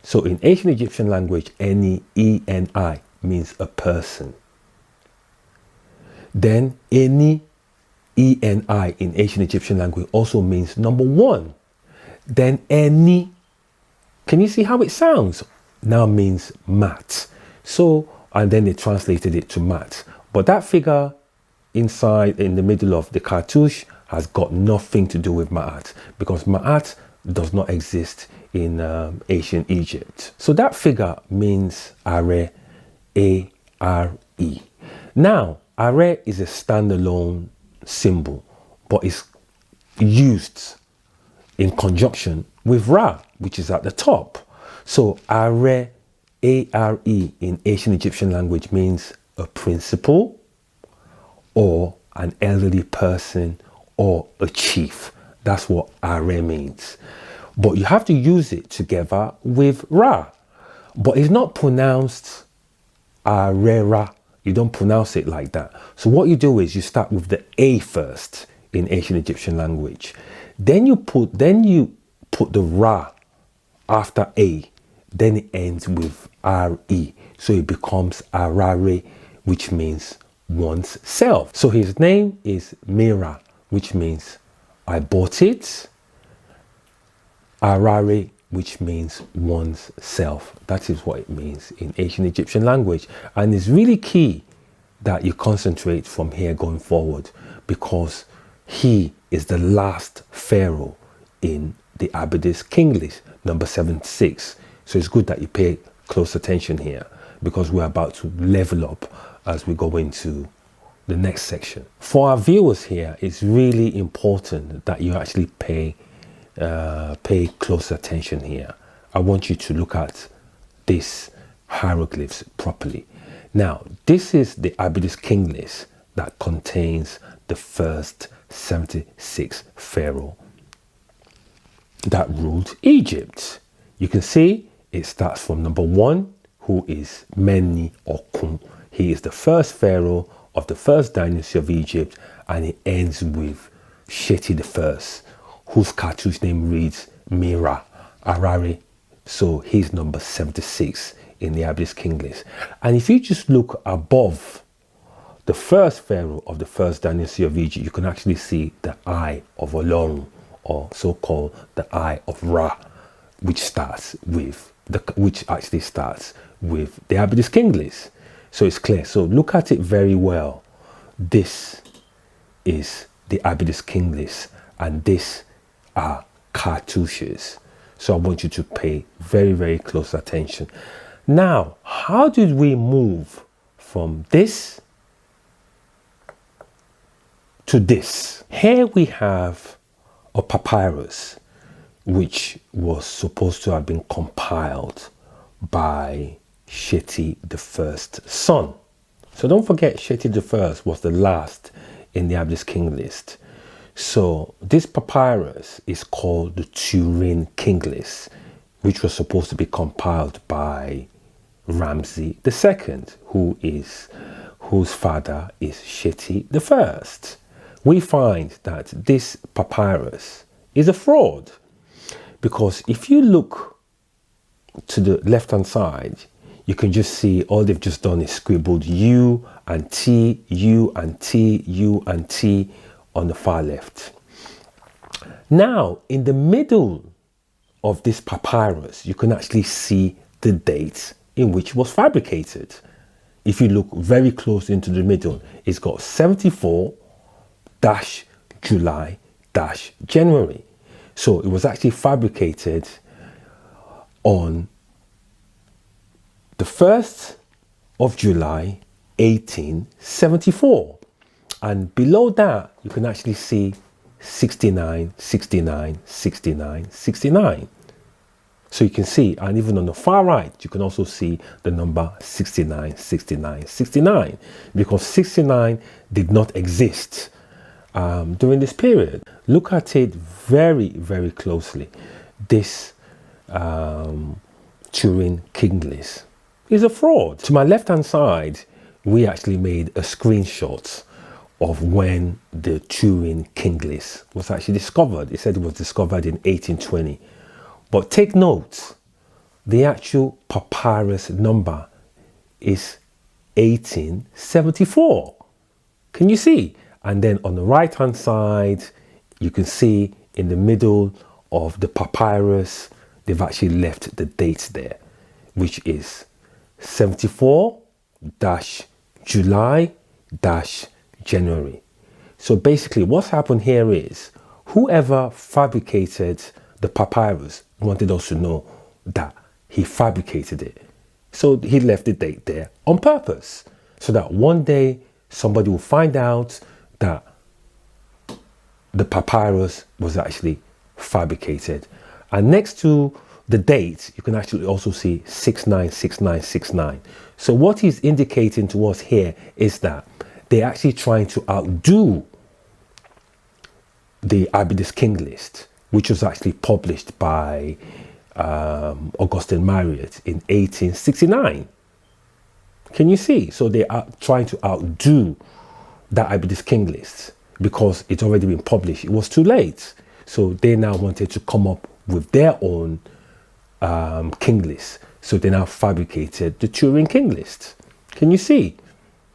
C: So in ancient Egyptian language, Eni, E-N-I, means a person. Then Eni, E-N-I in ancient Egyptian language also means number one. Then Eni, can you see how it sounds? Now means mat. So, and then they translated it to mat. But that figure inside in the middle of the cartouche has got nothing to do with Ma'at, because Ma'at does not exist in ancient Egypt. So that figure means Are, A-R-E. Now, Are is a standalone symbol, but it's used in conjunction with Ra, which is at the top. So Are, A-R-E in ancient Egyptian language means a principal or an elderly person or a chief. That's what Are means. But you have to use it together with Ra. But it's not pronounced Arera. You don't pronounce it like that. So what you do is you start with the A first in ancient Egyptian language. Then you put the Ra after A. Then it ends with R-E. So it becomes Arare, which means one's self. So his name is Mira, which means I bought it. Arare, which means one's self. That is what it means in ancient Egyptian language. And it's really key that you concentrate from here going forward, because he is the last pharaoh in the Abydis King list, number 76. So it's good that you pay close attention here, because we're about to level up as we go into the next section. For our viewers here, it's really important that you actually pay close attention here. I want you to look at these hieroglyphs properly. Now, this is the Abydis King list that contains the first 76 pharaoh that ruled Egypt. You can see it starts from number 1, who is Meni Okun. He is the first pharaoh of the first dynasty of Egypt, and it ends with Seti I, whose cartouche name reads Mira Arare. So he's number 76 in the Abydis King list. And if you just look above the first pharaoh of the first dynasty of Egypt, you can actually see the eye of Olorun, or so-called the eye of Ra, which actually starts with the Abydis King list. So it's clear. So look at it very well. This is the Abydis King list, and this are cartouches. So I want you to pay very, very close attention. Now, how did we move from this to this? Here we have a papyrus, which was supposed to have been compiled by Seti I's son. So don't forget, Seti I was the last in the Abydis King list. So this papyrus is called the Turin Kings, which was supposed to be compiled by Ramsey II, whose father is Seti I. We find that this papyrus is a fraud, because if you look to the left hand side, you can just see all they've just done is scribbled U and T, U and T, U and T on the far left. Now, in the middle of this papyrus, you can actually see the date in which it was fabricated. If you look very close into the middle, it's got 74-July-January. So it was actually fabricated on the 1st of July, 1874. And below that, you can actually see 69, 69, 69, 69. So you can see, and even on the far right, you can also see the number 69, 69, 69, because 69 did not exist during this period. Look at it very, very closely. This Turin King list is a fraud. To my left-hand side, we actually made a screenshot of when the Turin King list was actually discovered. It said it was discovered in 1820. But take note, the actual papyrus number is 1874. Can you see? And then on the right hand side, you can see in the middle of the papyrus, they've actually left the dates there, which is 74-July-January. So basically what's happened here is whoever fabricated the papyrus wanted us to know that he fabricated it. So he left the date there on purpose, so that one day somebody will find out that the papyrus was actually fabricated. And next to the date, you can actually also see 696969. So what he's indicating to us here is that they're actually trying to outdo the Abydos King list, which was actually published by Augustin Marriott in 1869. Can you see? So they are trying to outdo that Abydos King list because it's already been published. It was too late. So they now wanted to come up with their own king list. So they now fabricated the Turin King list. Can you see?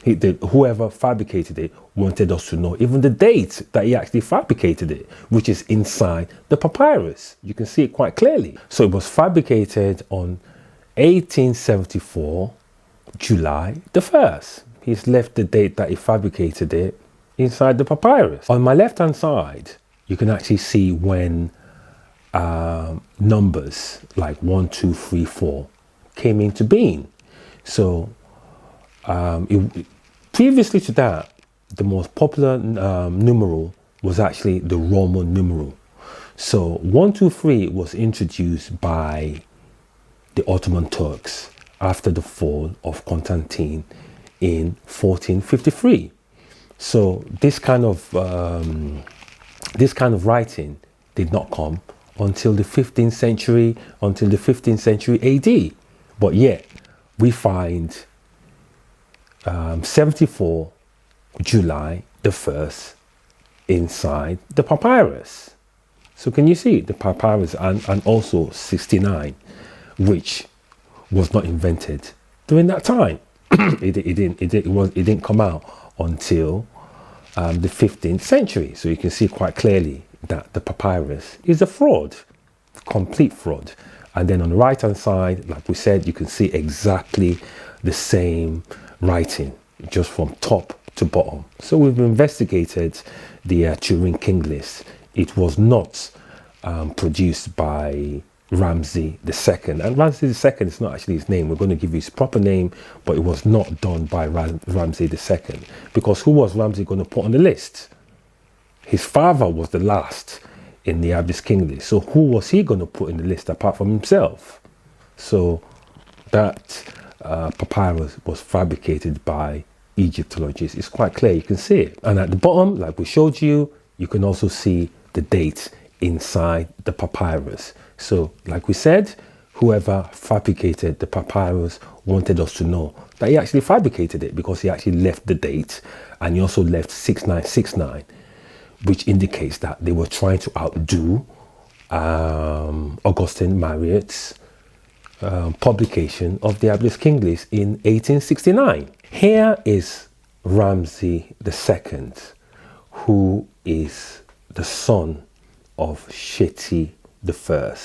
C: Whoever fabricated it wanted us to know even the date that he actually fabricated it, which is inside the papyrus. You can see it quite clearly. So it was fabricated on 1874, July the 1st. He's left the date that he fabricated it inside the papyrus. On my left hand side, you can actually see when numbers like 1, 2, 3, 4 came into being. So previously to that, the most popular numeral was actually the Roman numeral. So 1, 2, 3 was introduced by the Ottoman Turks after the fall of Constantine in 1453. So this kind of writing did not come until the 15th century AD. But yet we find 74 July the 1st inside the papyrus. So can you see the papyrus, and also 69, which was not invented during that time. It didn't come out until the 15th century. So you can see quite clearly that the papyrus is a fraud, complete fraud. And then on the right hand side, like we said, you can see exactly the same writing, just from top to bottom. So we've investigated the Turin King list. It was not produced by Ramsey II, and Ramsey II is not actually his name. We're going to give you his proper name, but it was not done by Ramsey II, because who was Ramsey going to put on the list? His father was the last in the Abydos King list, so who was he going to put in the list apart from himself? So that papyrus was fabricated by Egyptologists. It's quite clear, you can see it. And at the bottom, like we showed you, you can also see the date inside the papyrus. So like we said, whoever fabricated the papyrus wanted us to know that he actually fabricated it, because he actually left the date, and he also left 6969, which indicates that they were trying to outdo Augustin Marriott's publication of the Ablis King list in 1869. Here is Ramsey II, who is the son of Seti I,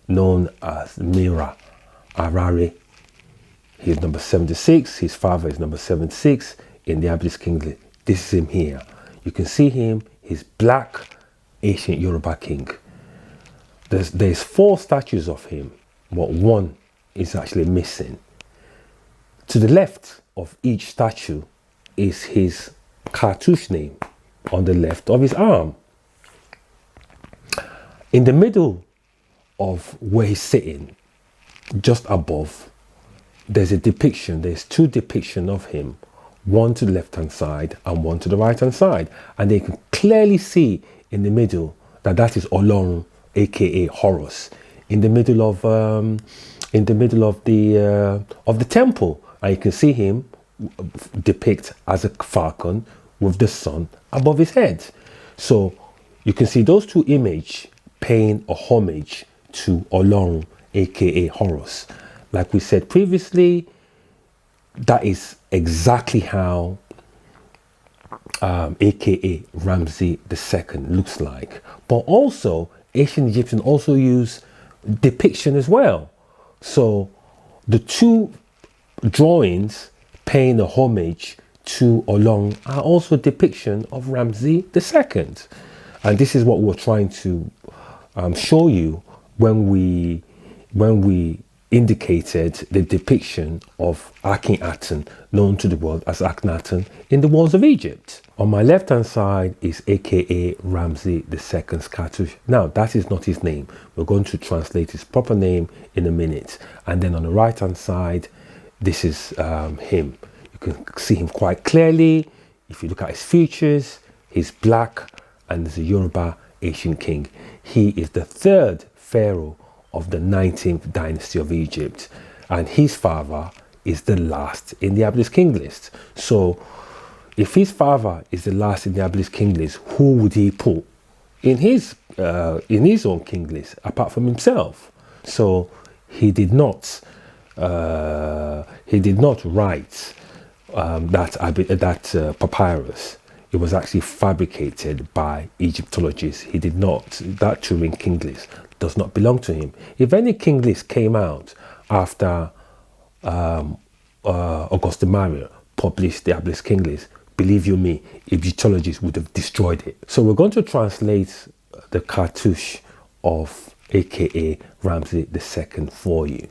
C: known as Mira Arare. He's number 76, his father is number 76 in the Ablis King list. This is him here. You can see him, he's black, ancient Yoruba king. There's 4 statues of him, but one is actually missing. To the left of each statue is his cartouche name on the left of his arm. In the middle of where he's sitting, just above, there's a depiction, there's 2 depictions of him, one to the left hand side and one to the right hand side, and they can clearly see in the middle that is Olorun, aka Horus, in the middle of the temple, and you can see him depict as a falcon with the sun above his head. So you can see those 2 images paying a homage to Olorun, aka Horus. Like we said previously, that is exactly how aka Ramsey II looks like. But also ancient Egyptians also use depiction as well. So the 2 drawings paying a homage to Olorun are also depiction of Ramsey II. And this is what we're trying to show you when we indicated the depiction of Akin Aton, known to the world as Akhenaten, in the walls of Egypt. On my left hand side is aka Ramsey II's cartouche. Now that is not his name. We're going to translate his proper name in a minute. And then on the right hand side, this is him. You can see him quite clearly. If you look at his features, he's black and is a Yoruba ancient king. He is the 3rd pharaoh of the 19th dynasty of Egypt, and his father is the last in the Ablis King list. So if his father is the last in the Ablis King list, who would he put in his own king list apart from himself? So he did not write that papyrus. It was actually fabricated by Egyptologists. He did not. That Turin King list does not belong to him. If any king list came out after Auguste Maria published the Ablis King list, believe you me, Egyptologists would have destroyed it. So we're going to translate the cartouche of aka Ramsey II for you.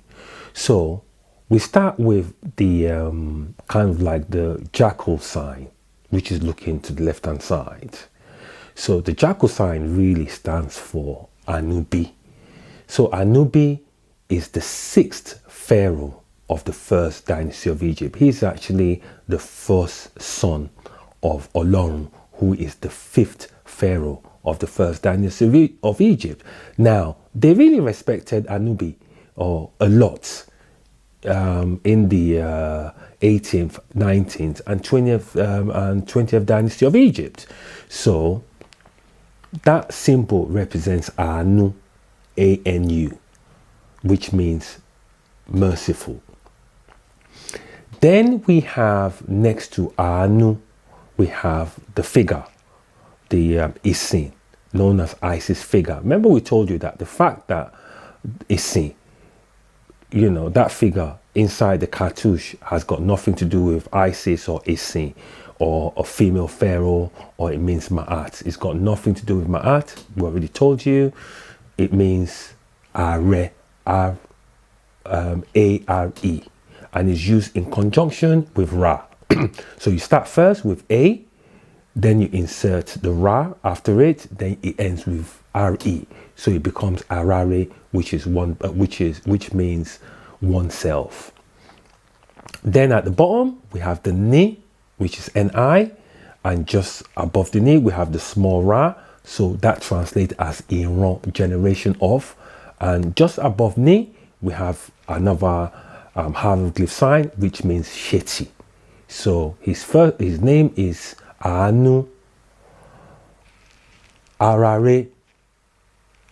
C: So we start with the kind of like the jackal sign, which is looking to the left hand side. So the jackal sign really stands for Anubi. So Anubi is the 6th pharaoh of the 1st dynasty of Egypt. He's actually the 1st son of Olorun, who is the 5th pharaoh of the 1st dynasty of Egypt. Now, they really respected Anubi a lot in the 18th, 19th and 20th dynasty of Egypt. So that symbol represents Anu, A-N-U, which means merciful. Then we have next to Anu, we have the figure, the Isin, known as Isis figure. Remember we told you that the fact that Isin, you know, that figure inside the cartouche has got nothing to do with Isis or Isin or a female pharaoh, or it means Ma'at. It's got nothing to do with Ma'at. We already told you. It means Are, A-R-E, and is used in conjunction with Ra. So you start first with A, then you insert the Ra after it, then it ends with R-E. So it becomes Arare, which means oneself. Then at the bottom we have the Ni, which is Ni, and just above the Ni we have the small Ra, so that translates as Iran, generation of. And just above Ni we have another hieroglyph sign, which means Sheti. So his name is Anu Arare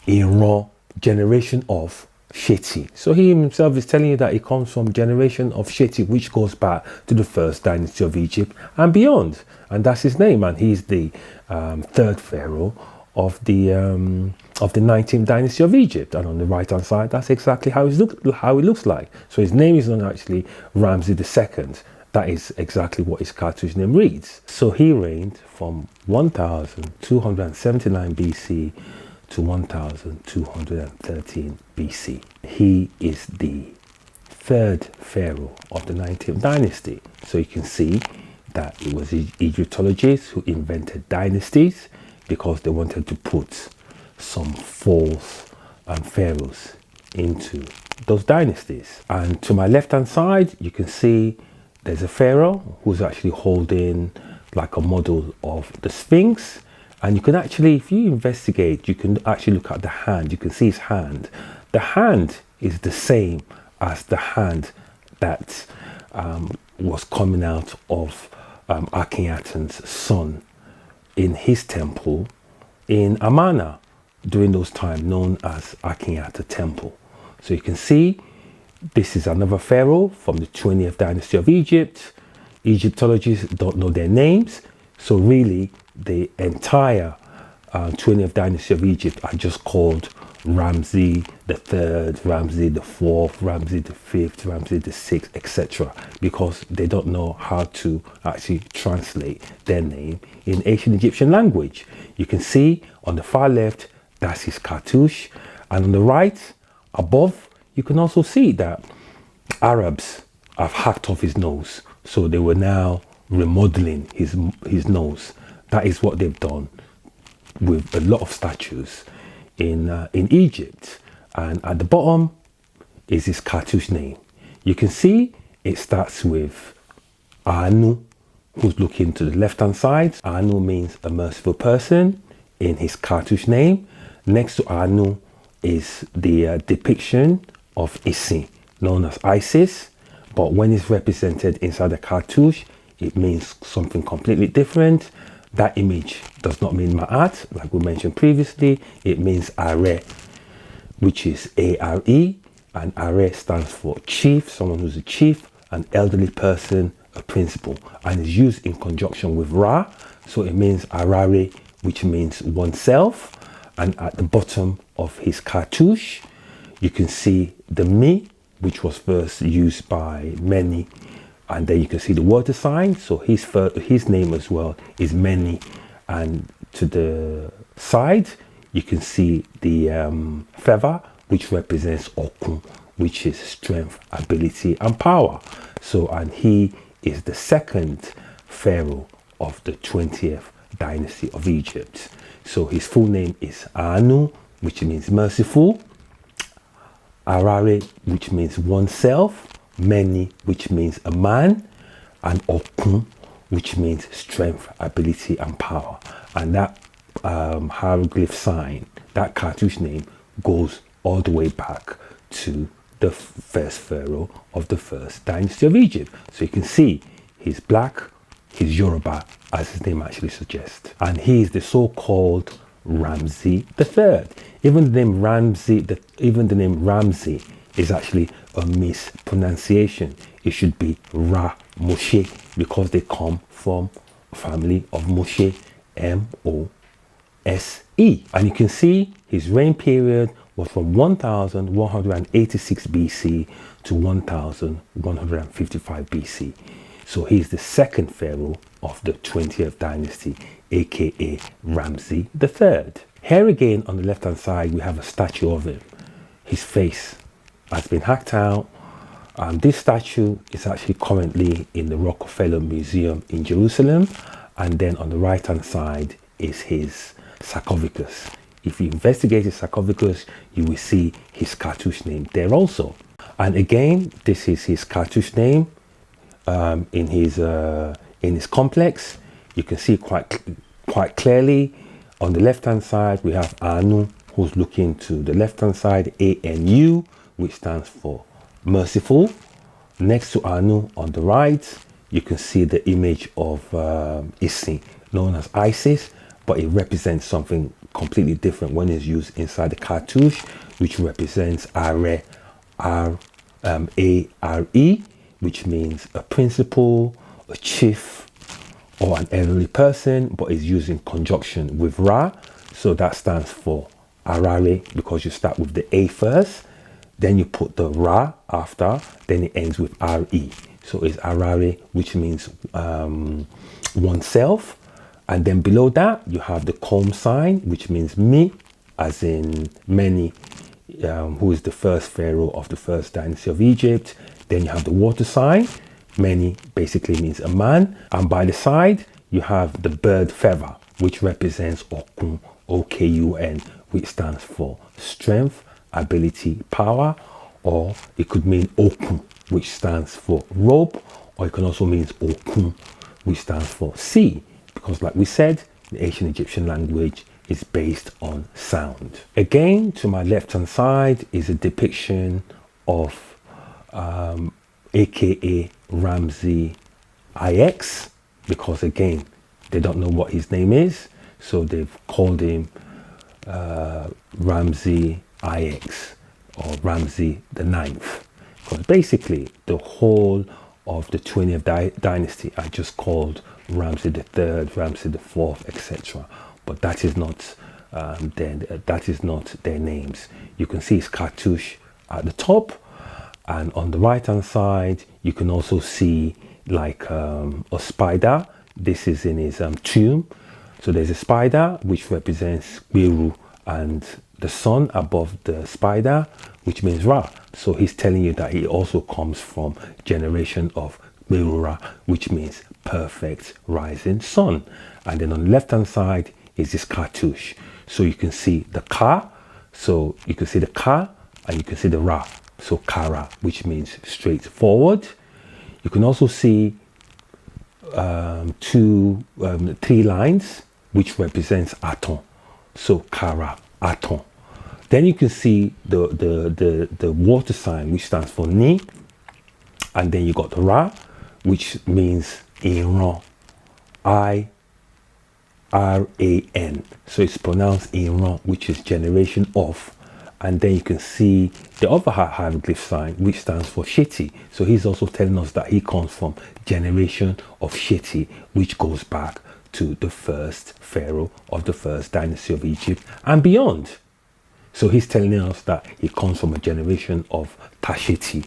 C: Iran, generation of Sheti. So he himself is telling you that he comes from generation of Sheti, which goes back to the first dynasty of Egypt and beyond. And that's his name. And he's the third pharaoh of the 19th dynasty of Egypt. And on the right hand side, that's exactly how he looks like. So his name is not actually Ramsey II. That is exactly what his cartouche name reads. So he reigned from 1279 BC to 1213 BC. He is the third pharaoh of the 19th dynasty. So you can see that it was Egyptologists who invented dynasties because they wanted to put some false pharaohs into those dynasties. And to my left hand side, you can see there's a pharaoh who's actually holding like a model of the Sphinx. And you can actually, if you investigate, you can actually look at the hand. You can see his hand. The hand is the same as the hand that was coming out of Akhenaten's son in his temple in Amarna during those times, known as Akhenaten Temple. So you can see this is another pharaoh from the 20th dynasty of Egypt. Egyptologists don't know their names. So really, the entire 20th dynasty of Egypt are just called Ramsey III, Ramsey IV, Ramsey V, Ramsey VI, etc. because they don't know how to actually translate their name in ancient Egyptian language. You can see on the far left, that's his cartouche. And on the right, above, you can also see that Arabs have hacked off his nose. So they were now remodeling his nose. That is what they've done with a lot of statues in Egypt. And at the bottom is his cartouche name. You can see it starts with Anu, who's looking to the left hand side. Anu means a merciful person in his cartouche name. Next to Anu is the depiction of Isi, known as Isis. But when it's represented inside the cartouche, it means something completely different. That image does not mean Ma'at, like we mentioned previously. It means Are, which is A-R-E. And Are stands for chief, someone who's a chief, an elderly person, a principal. And is used in conjunction with Ra. So it means Arare, which means oneself. And at the bottom of his cartouche, you can see the Mi, which was first used by many, and then you can see the water sign. So his name as well is Meni, and to the side you can see the feather, which represents Okun, which is strength, ability, and power. So, and he is the second pharaoh of the 20th dynasty of Egypt. So his full name is Anu, which means merciful. Arare, which means oneself. Meni, which means a man. And Okun, which means strength, ability, and power. And that hieroglyph sign, that cartouche name, goes all the way back to the first pharaoh of the first dynasty of Egypt. So you can see he's black, he's Yoruba, as his name actually suggests. And he is the so-called Ramsey III. Even the name Ramsey is actually a mispronunciation. It should be Ra Moshe, because they come from a family of Moshe, M-O-S-E. And you can see his reign period was from 1186 BC to 1155 BC. So he's the second pharaoh of the 20th dynasty, aka Ramsey III. Here again on the left hand side, we have a statue of him. His face has been hacked out. This statue is actually currently in the Rockefeller Museum in Jerusalem. And then on the right hand side is his sarcophagus. If you investigate his sarcophagus, you will see his cartouche name there also. And again, this is his cartouche name in his complex. You can see quite clearly on the left hand side we have Anu, who's looking to the left hand side, A-N-U, which stands for merciful. Next to Anu on the right, you can see the image of Isi, known as Isis, but it represents something completely different when it's used inside the cartouche, which represents Are, A-R-E, which means a principal, a chief, or an elderly person, but is used in conjunction with Ra. So that stands for Arare, because you start with the A first, then you put the Ra after, then it ends with R-E. So it's Arare, which means oneself. And then below that, you have the comb sign, which means me, as in many, who is the first pharaoh of the first dynasty of Egypt. Then you have the water sign. Many basically means a man. And by the side, you have the bird feather, which represents Okun, O-K-U-N, which stands for strength, ability, power. Or it could mean Okun, which stands for rope. Or it can also mean Okun, which stands for sea. Because like we said, the ancient Egyptian language is based on sound. Again, to my left hand side is a depiction of aka Ramsey IX, because again, they don't know what his name is, so they've called him Ramsey IX or Ramsey the Ninth. Because basically the whole of the 20th dynasty are just called Ramsey III, Ramsey IV, etc. But that is not their names. You can see his cartouche at the top, and on the right hand side you can also see like a spider. This is in his tomb. So there's a spider which represents Biru, and the sun above the spider, which means Ra. So he's telling you that he also comes from generation of Biru, which means perfect rising sun. And then on the left hand side is this cartouche. So you can see the Ka. So you can see the Ka and you can see the Ra. So Kara, which means straightforward. You can also see three lines, which represents Aton. So Kara, Aton. Then you can see the water sign, which stands for Ni. And then you got the Ra, which means Iran, I-R-A-N. So it's pronounced Iran, which is generation of. And then you can see the other hieroglyph sign, which stands for Sheti. So he's also telling us that he comes from generation of Sheti, which goes back to the first pharaoh of the first dynasty of Egypt and beyond. So he's telling us that he comes from a generation of Tasheti,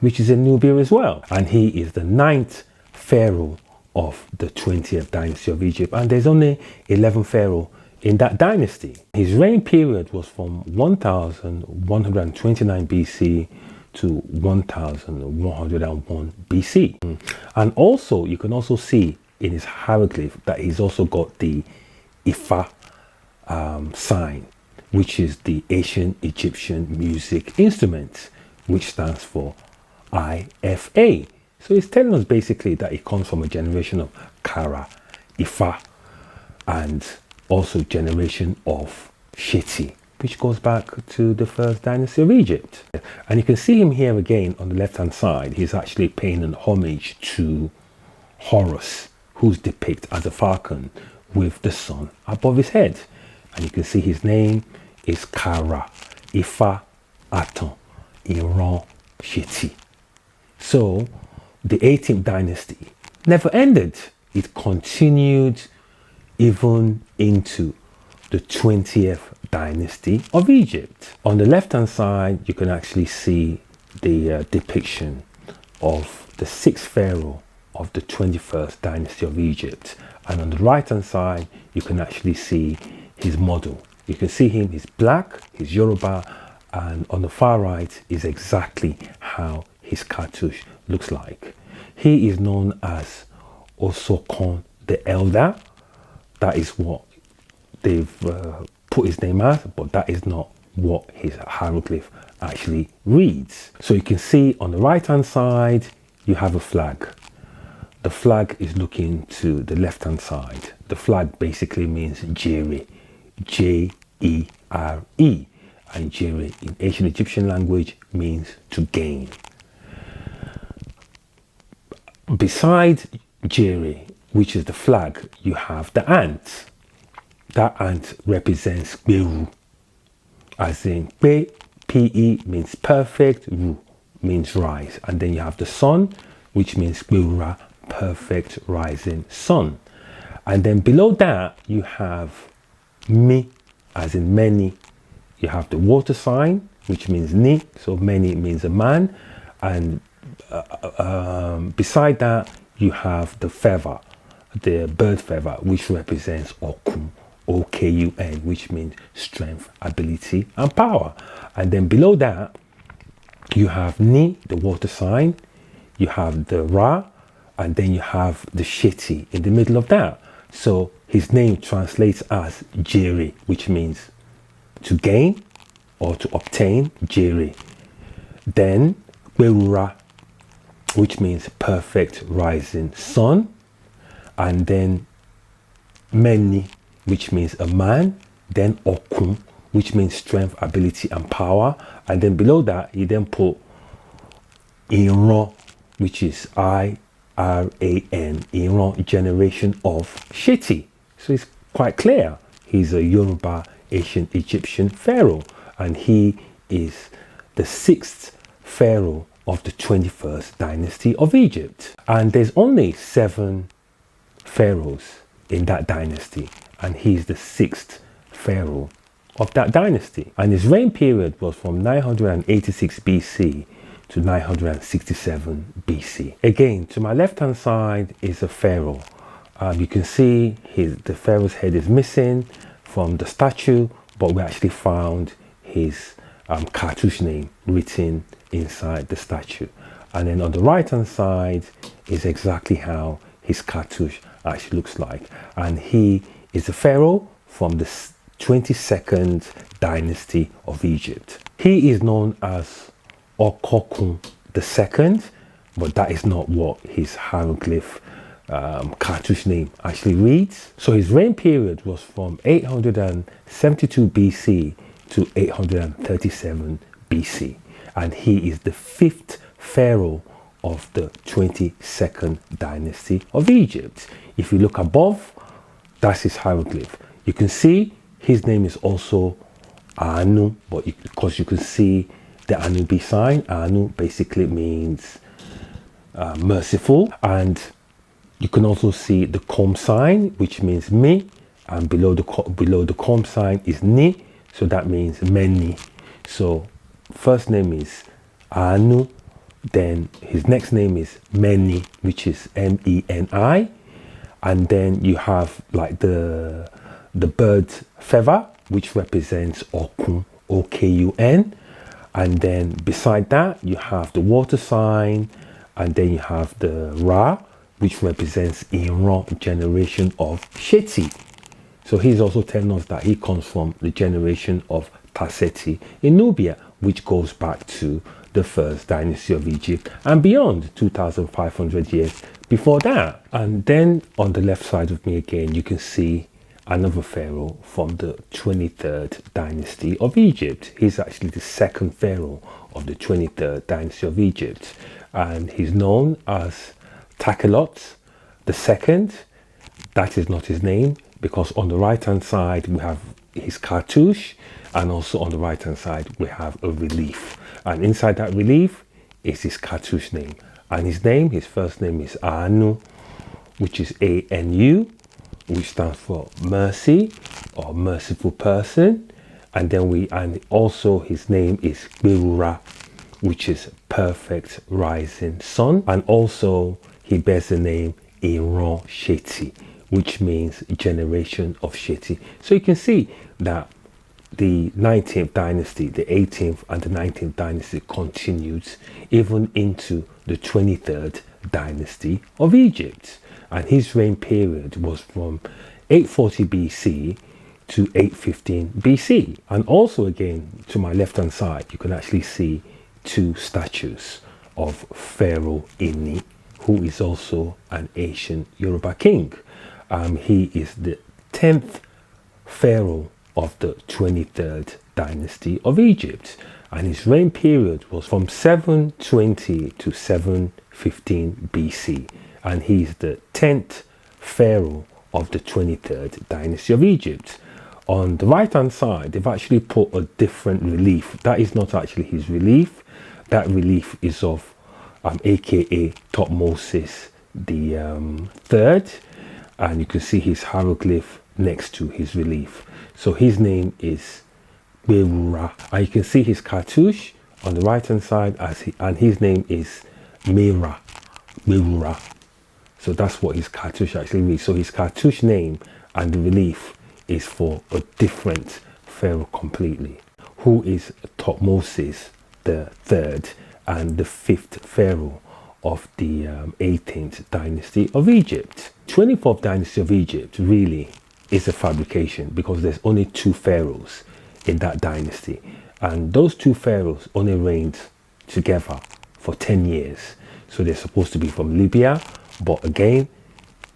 C: which is in Nubia as well. And he is the 9th pharaoh of the 20th dynasty of Egypt. And there's only 11 pharaohs in that dynasty. His reign period was from 1129 BC to 1101 BC. And also, you can also see in his hieroglyph that he's also got the Ifa sign, which is the ancient Egyptian music instrument, which stands for IFA. So he's telling us basically that he comes from a generation of Kara, Ifa, and also generation of Sheti, which goes back to the first dynasty of Egypt. And you can see him here again on the left hand side. He's actually paying an homage to Horus, who's depicted as a falcon with the sun above his head. And you can see his name is Kara, Ifa, Aton, Iran, Sheti. So the 18th dynasty never ended. It continued even into the 20th dynasty of Egypt. On the left hand side, you can actually see the depiction of the 6th pharaoh of the 21st dynasty of Egypt. And on the right hand side, you can actually see his model. You can see him, he's black, he's Yoruba, and on the far right is exactly how his cartouche looks like. He is known as Osokon the Elder. That is what they've put his name as, but that is not what his hieroglyph actually reads. So you can see on the right hand side, you have a flag. The flag is looking to the left hand side. The flag basically means Jere, J-E-R-E. And Jere in ancient Egyptian language means to gain. Beside Jere, which is the flag, you have the ant. that ant represents Peru, as in Pe, Pe means perfect, Ru means rise. And then you have the sun, which means Kura, perfect rising sun. And then below that, you have Mi, as in many. You have the water sign, which means Ni, so many means a man. And beside that, you have the feather, the bird feather, which represents Okun, O-K-U-N, which means strength, ability, and power. And then below that, you have Ni, the water sign, you have the Ra, and then you have the Sheti in the middle of that. So his name translates as Jere, which means to gain or to obtain, Jere. Then Berura, which means perfect rising sun. And then Meni, which means a man. Then Okun, which means strength, ability, and power. And then below that, he then put Iran, which is I-R-A-N, Iran, generation of Sheti. So it's quite clear. He's a Yoruba ancient Egyptian pharaoh, and he is the 6th pharaoh of the 21st dynasty of Egypt. And there's only 7 pharaohs in that dynasty, and he's the 6th pharaoh of that dynasty. And his reign period was from 986 BC to 967 BC. Again, to my left hand side is a pharaoh. You can see the pharaoh's head is missing from the statue, but we actually found his cartouche name written inside the statue. And then on the right hand side is exactly how his cartouche actually looks like. And he is a pharaoh from the 22nd dynasty of Egypt. He is known as Okokun II, but that is not what his hieroglyph cartouche name actually reads. So his reign period was from 872 BC to 837 BC, and he is the 5th pharaoh of the 22nd dynasty of Egypt. If you look above, that's his hieroglyph. You can see his name is also Anu, but because you can see the Anubi sign, Anu basically means merciful. And you can also see the comb sign, which means me, and below the comb sign is Ni, so that means many. So first name is Anu, then his next name is Meni, which is M-E-N-I, and then you have like the bird feather, which represents Okun, O-K-U-N, and then beside that you have the water sign, and then you have the Ra, which represents Iran, generation of Sheti. So he's also telling us that he comes from the generation of Tasseti in Nubia, which goes back to the first dynasty of Egypt and beyond, 2,500 years before that. And then on the left side of me again, you can see another pharaoh from the 23rd dynasty of Egypt. He's actually the 2nd pharaoh of the 23rd dynasty of Egypt, and he's known as Takelot II. That is not his name, because on the right hand side we have his cartouche, and also on the right hand side we have a relief, and inside that relief is his cartouche name. And his first name is Anu, which is A-N-U, which stands for mercy or merciful person. And then and also his name is Berura, which is perfect rising sun. And also he bears the name Iran Sheti, which means generation of Sheti. So you can see that the 19th dynasty, the 18th and the 19th dynasty continues even into the 23rd dynasty of Egypt. And his reign period was from 840 BC to 815 BC. And also again, to my left hand side, you can actually see 2 statues of Pharaoh Ini, who is also an ancient Yoruba king. He is the 10th pharaoh of the 23rd dynasty of Egypt, and his reign period was from 720 to 715 BC, and he's the 10th pharaoh of the 23rd dynasty of Egypt. On the right hand side, they've actually put a different relief. That is not actually his relief. That relief is of aka Thutmose the third, and you can see his hieroglyph next to his relief. So his name is Berura, and you can see his cartouche on the right hand side and his name is Berura. So that's what his cartouche actually means. So his cartouche name and the relief is for a different pharaoh completely, who is Thutmose the third and the fifth pharaoh of the 18th dynasty of Egypt. 24th dynasty of Egypt really is a fabrication because there's only two pharaohs in that dynasty, and those two pharaohs only reigned together for 10 years. So they're supposed to be from Libya, but again,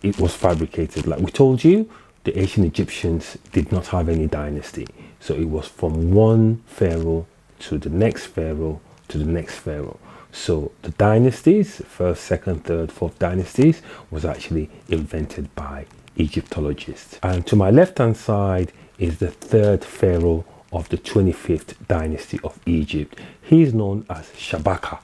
C: it was fabricated. Like we told you, the ancient Egyptians did not have any dynasty. So it was from one pharaoh to the next pharaoh to the next pharaoh. So the dynasties, first, second, third, fourth dynasties, was actually invented by Egyptologists. And to my left hand side is the third pharaoh of the 25th dynasty of Egypt. He is known as Shabaka,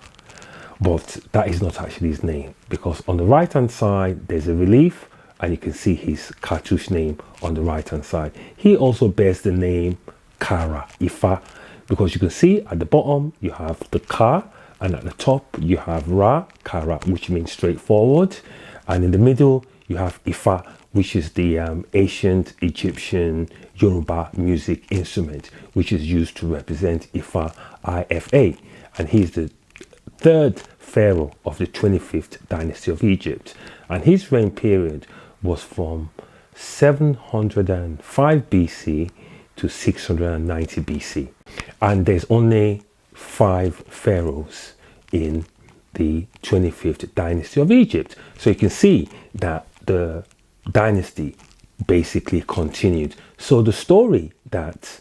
C: but that is not actually his name, because on the right hand side there's a relief and you can see his cartouche name on the right hand side. He also bears the name Kara, Ifa, because you can see at the bottom you have the Ka, and at the top you have Ra, Kara, which means straightforward, and in the middle you have Ifa, which is the ancient Egyptian Yoruba music instrument, which is used to represent Ifa, Ifa, and he's the third pharaoh of the 25th dynasty of Egypt, and his reign period was from 705 BC to 690 BC, and there's only 5 pharaohs in the 25th dynasty of Egypt. So you can see that the dynasty basically continued. So the story that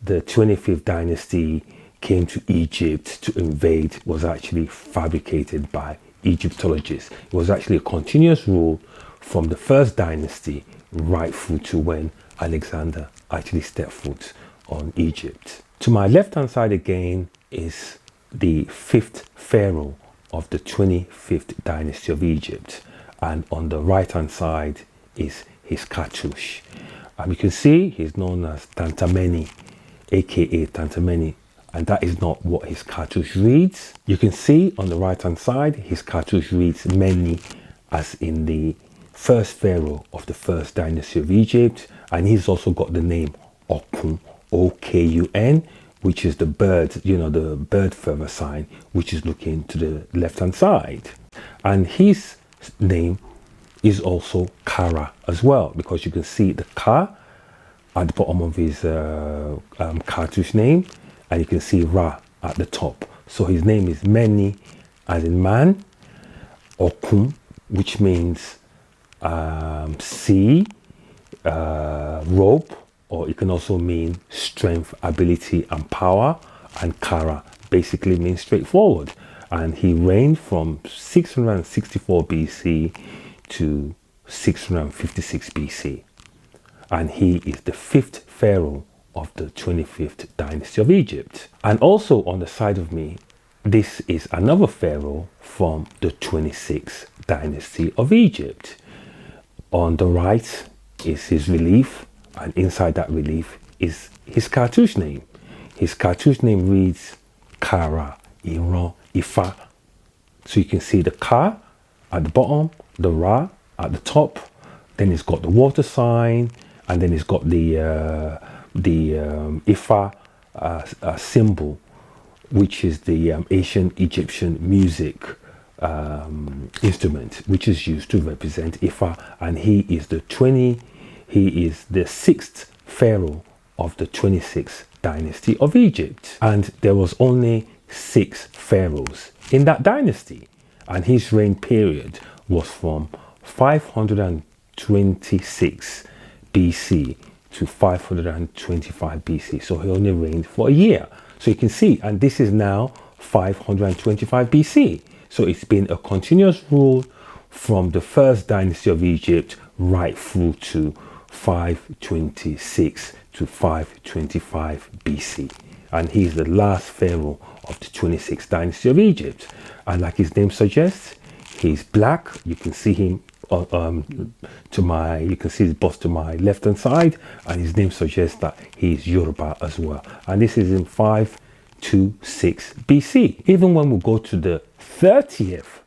C: the 25th dynasty came to Egypt to invade was actually fabricated by Egyptologists. It was actually a continuous rule from the first dynasty right through to when Alexander actually stepped foot on Egypt. To my left hand side again is the 5th pharaoh of the 25th dynasty of Egypt, and on the right hand side is his cartouche. You can see he's known as Tantameni, aka Tantameni, and that is not what his cartouche reads. You can see on the right hand side his cartouche reads Meni, as in the first pharaoh of the first dynasty of Egypt, and he's also got the name Okun, O-K-U-N, which is the bird, you know, the bird feather sign, which is looking to the left hand side. And his name is also Kara as well, because you can see the Ka at the bottom of his cartouche name, and you can see Ra at the top. So his name is Meni, as in man, Okun, which means sea, rope, or it can also mean strength, ability, and power. And Kara basically means straightforward. And he reigned from 664 BC to 656 BC. And he is the 5th pharaoh of the 25th dynasty of Egypt. And also on the side of me, this is another pharaoh from the 26th dynasty of Egypt. On the right is his relief, and inside that relief is his cartouche name. His cartouche name reads Kara, Iran, Ifa. So you can see the Ka at the bottom, the Ra at the top, then it's got the water sign, and then it's got the Ifa symbol, which is the ancient Egyptian music instrument, which is used to represent Ifa, and he is the 6th pharaoh of the 26th dynasty of Egypt. And there was only 6 pharaohs in that dynasty, and his reign period was from 526 BC to 525 BC. So he only reigned for a year. So you can see, and this is now 525 BC. So it's been a continuous rule from the first dynasty of Egypt right through to 526 to 525 BC. And he's the last pharaoh of the 26th dynasty of Egypt. And like his name suggests, he's black. You can see him you can see his bust to my left hand side, and his name suggests that he's Yoruba as well. And this is in 526 BC. Even when we go to the 30th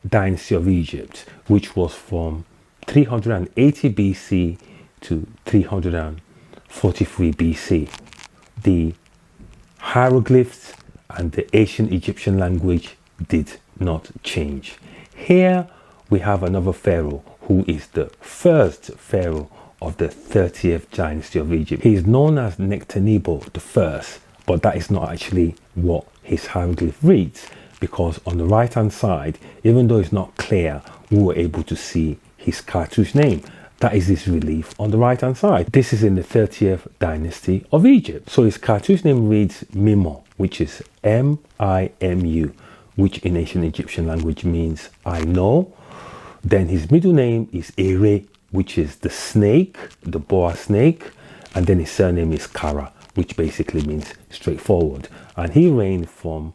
C: dynasty of Egypt, which was from 380 BC to 343 BC, the hieroglyphs and the ancient Egyptian language did not change. Here we have another pharaoh who is the first pharaoh of the 30th dynasty of Egypt. He is known as Nectanebo I, but that is not actually what his hieroglyph reads, because on the right hand side, even though it's not clear, we were able to see his cartouche name. That is his relief on the right hand side. This is in the 30th dynasty of Egypt. So his cartouche name reads Mimo, which is M-I-M-U, which in ancient Egyptian language means I know. Then his middle name is Ere, which is the snake, the boa snake. And then his surname is Kara, which basically means straightforward. And he reigned from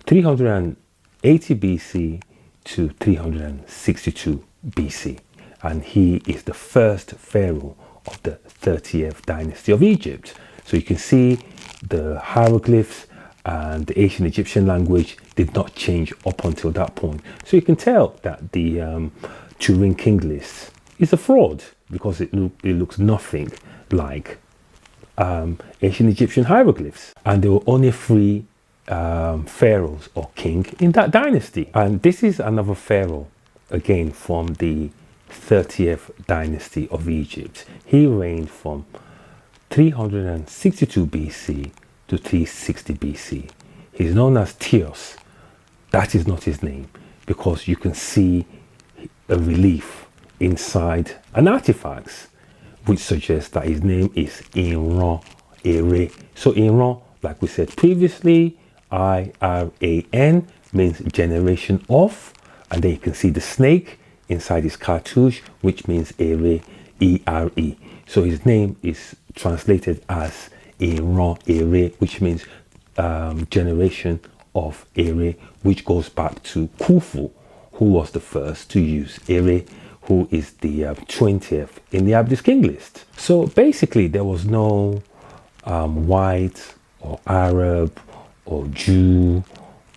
C: 380 BC to 362 BC. And he is the first pharaoh of the 30th dynasty of Egypt. So you can see the hieroglyphs and the ancient Egyptian language did not change up until that point. So you can tell that the Turin King list is a fraud, because it looks nothing like ancient Egyptian hieroglyphs. And there were only 3 pharaohs or king in that dynasty. And this is another pharaoh, again from the 30th dynasty of Egypt. He reigned from 362 BC to 360 BC. He's known as Theos. That is not his name, because you can see a relief inside an artifact which suggests that his name is Iran Ere. So Iran, like we said previously, I-R-A-N means generation of, and then you can see the snake inside his cartouche, which means Ere, E-R-E. So his name is translated as Iran Ere, which means generation of Ere, which goes back to Kufu, who was the first to use Ere, who is the 20th in the Yoruba King list. So basically there was no white or Arab or Jew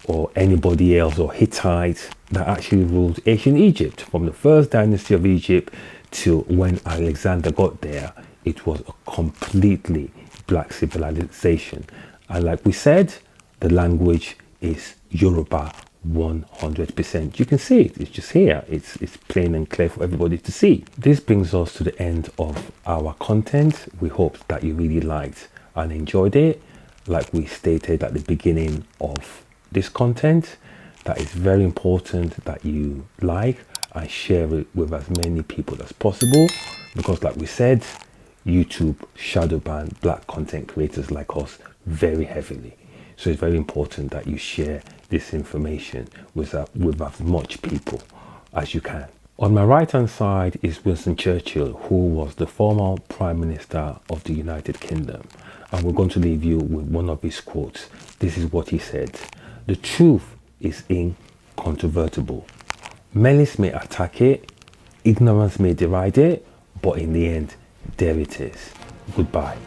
C: or anybody else or Hittite that actually ruled ancient Egypt. From the first dynasty of Egypt till when Alexander got there, it was a completely black civilization. And like we said, the language is Yoruba 100%. You can see it, it's just here. It's plain and clear for everybody to see. This brings us to the end of our content. We hope that you really liked and enjoyed it. Like we stated at the beginning of this content, that it's very important that you like and share it with as many people as possible, because like we said, YouTube shadow ban black content creators like us very heavily. So it's very important that you share this information with as much people as you can. On my right hand side is Winston Churchill, who was the former Prime Minister of the United Kingdom. And we're going to leave you with one of his quotes. This is what he said: "The truth is incontrovertible. Malice may attack it, ignorance may deride it, but in the end, there it is." Goodbye.